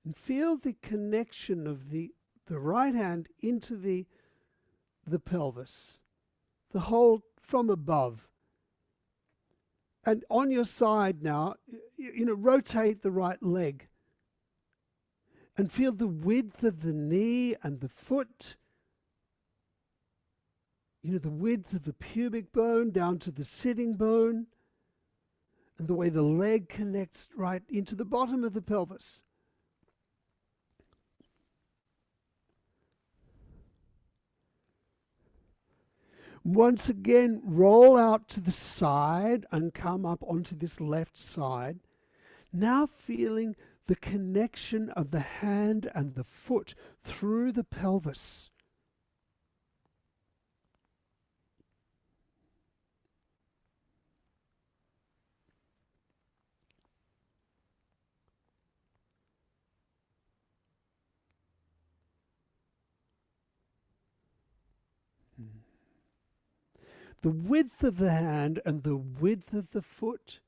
And feel the connection of the right hand into the pelvis, the whole from above. And on your side now, rotate the right leg and feel the width of the knee and the foot. The width of the pubic bone down to the sitting bone, and the way the leg connects right into the bottom of the pelvis. Once again, roll out to the side and come up onto this left side. Now feeling the connection of the hand and the foot through the pelvis. The width of the hand and the width of the foot.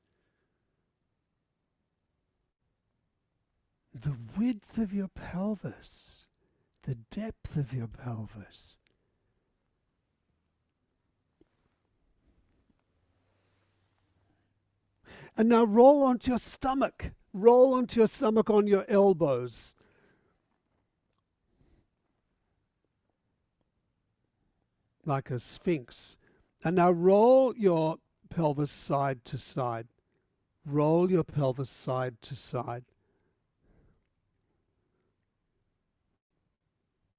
The width of your pelvis. The depth of your pelvis. And now roll onto your stomach. Roll onto your stomach on your elbows. Like a sphinx. And now roll your pelvis side to side. Roll your pelvis side to side.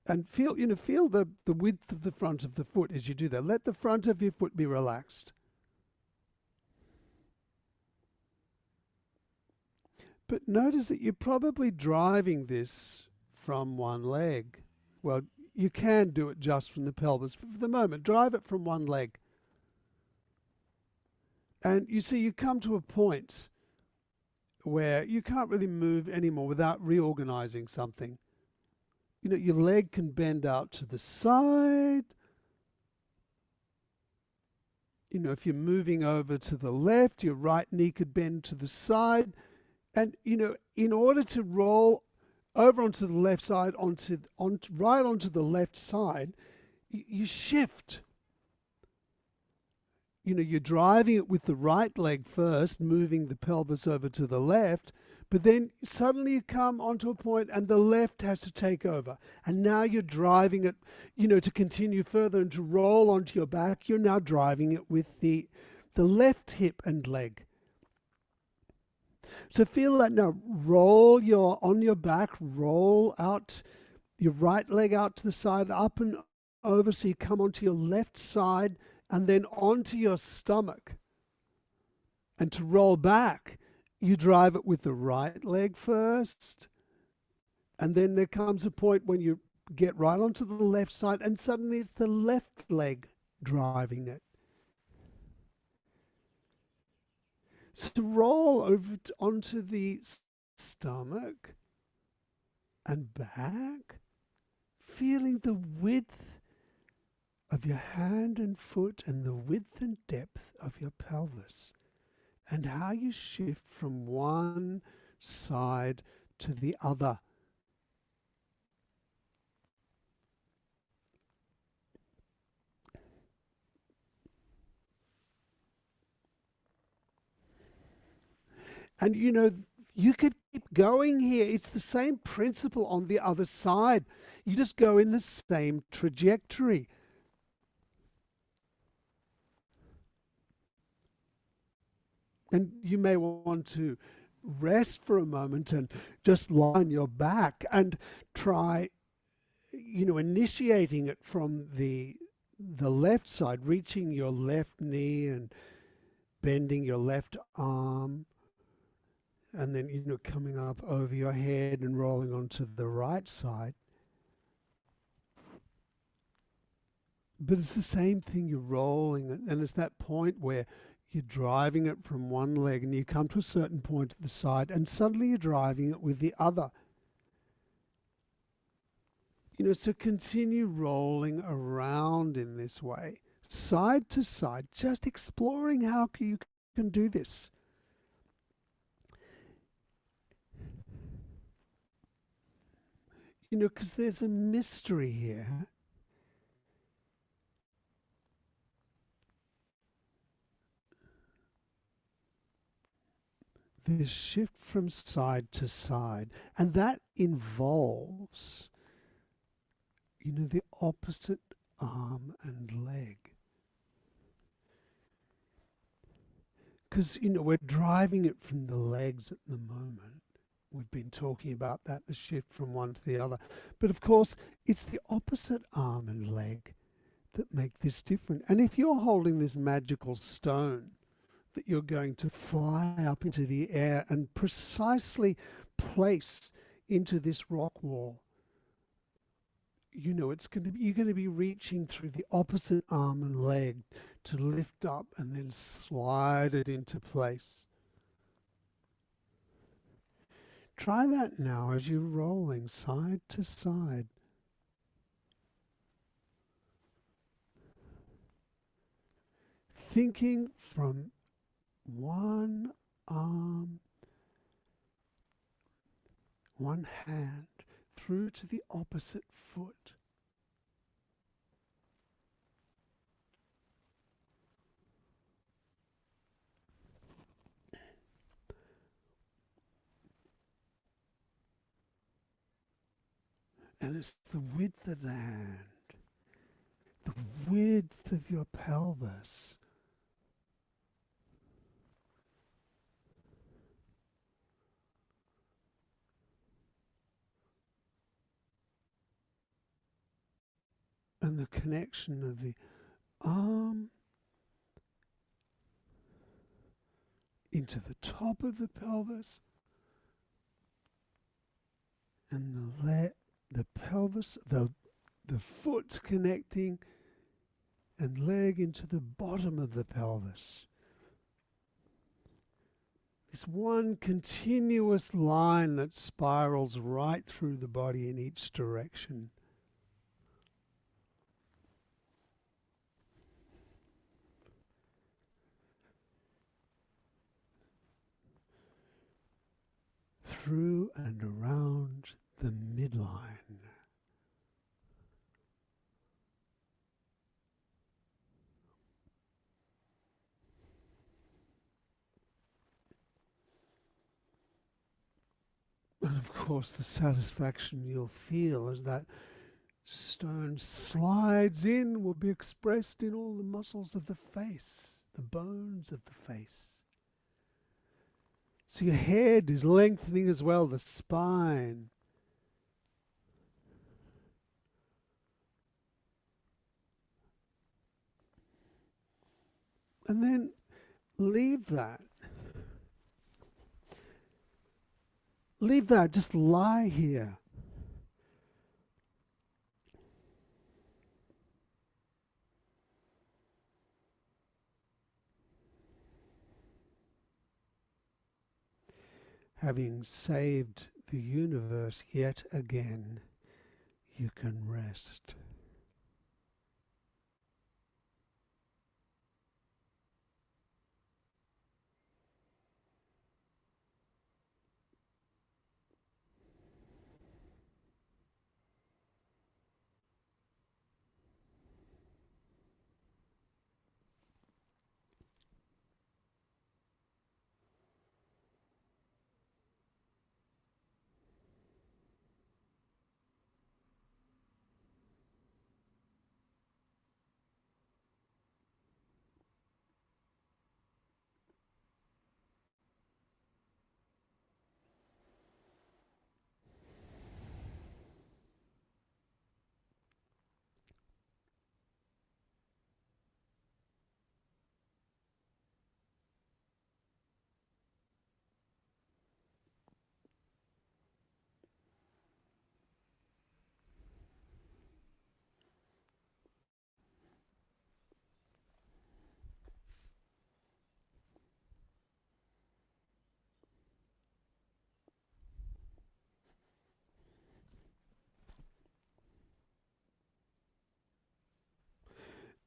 And feel the width of the front of the foot as you do that. Let the front of your foot be relaxed. But notice that you're probably driving this from one leg. Well, you can do it just from the pelvis. For the moment, drive it from one leg. And you see, you come to a point where you can't really move anymore without reorganizing something. You know, your leg can bend out to the side. You know, if you're moving over to the left, your right knee could bend to the side. And, you know, in order to roll over onto the left side, right onto the left side, you shift. You know, you're driving it with the right leg first, moving the pelvis over to the left, but then suddenly you come onto a point and the left has to take over. And now you're driving it, you know, to continue further and to roll onto your back, you're now driving it with the left hip and leg. So feel that now. Roll on your back, roll out your right leg out to the side, up and over, so you come onto your left side and then onto your stomach. And to roll back, you drive it with the right leg first, and then there comes a point when you get right onto the left side and suddenly it's the left leg driving it. So roll over onto the stomach and back, feeling the width of your hand and foot and the width and depth of your pelvis, and how you shift from one side to the other. And you know, you could keep going here. It's the same principle on the other side. You just go in the same trajectory. And you may want to rest for a moment and just lie on your back and try, you know, initiating it from the left side, reaching your left knee and bending your left arm. And then, you know, coming up over your head and rolling onto the right side. But it's the same thing, you're rolling it, and it's that point where you're driving it from one leg and you come to a certain point at the side and suddenly you're driving it with the other. You know, so continue rolling around in this way, side to side, just exploring how you can do this. You know, because there's a mystery here. This shift from side to side, and that involves, you know, the opposite arm and leg. Because, you know, we're driving it from the legs at the moment. We've been talking about that, the shift from one to the other. But of course, it's the opposite arm and leg that make this different. And if you're holding this magical stone that you're going to fly up into the air and precisely place into this rock wall, you know you're going to be reaching through the opposite arm and leg to lift up and then slide it into place. Try that now as you're rolling side to side. Thinking from one arm, one hand, through to the opposite foot. And it's the width of the hand, the width of your pelvis. And the connection of the arm into the top of the pelvis, and the pelvis, the foot connecting, and leg into the bottom of the pelvis. This one continuous line that spirals right through the body in each direction. Through and around the midline. And of course, the satisfaction you'll feel as that stone slides in will be expressed in all the muscles of the face, the bones of the face. So your head is lengthening as well, the spine. And then leave that. Leave that, just lie here. Having saved the universe yet again, you can rest.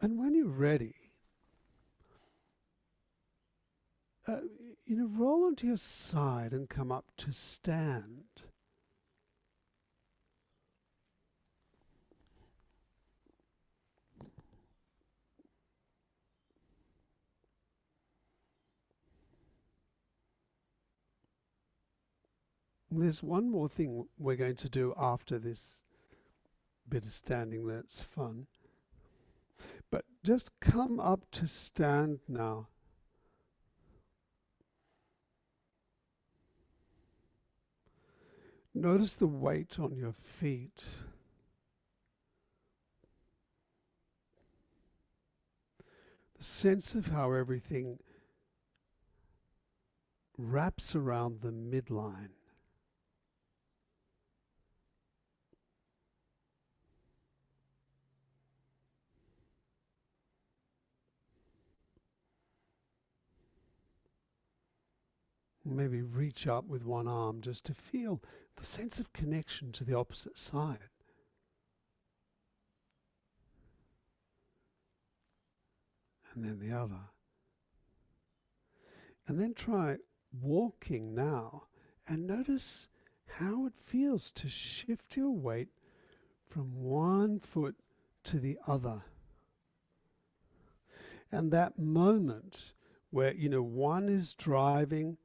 And when you're ready, roll onto your side and come up to stand. There's one more thing we're going to do after this bit of standing that's fun. But just come up to stand now. Notice the weight on your feet. sense of how everything wraps around the midline. Maybe reach up with one arm just to feel the sense of connection to the opposite side. And then the other. And then try walking now and notice how it feels to shift your weight from one foot to the other. And that moment where, one is driving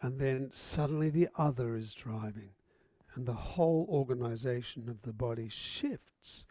and then suddenly the other is driving, and the whole organization of the body shifts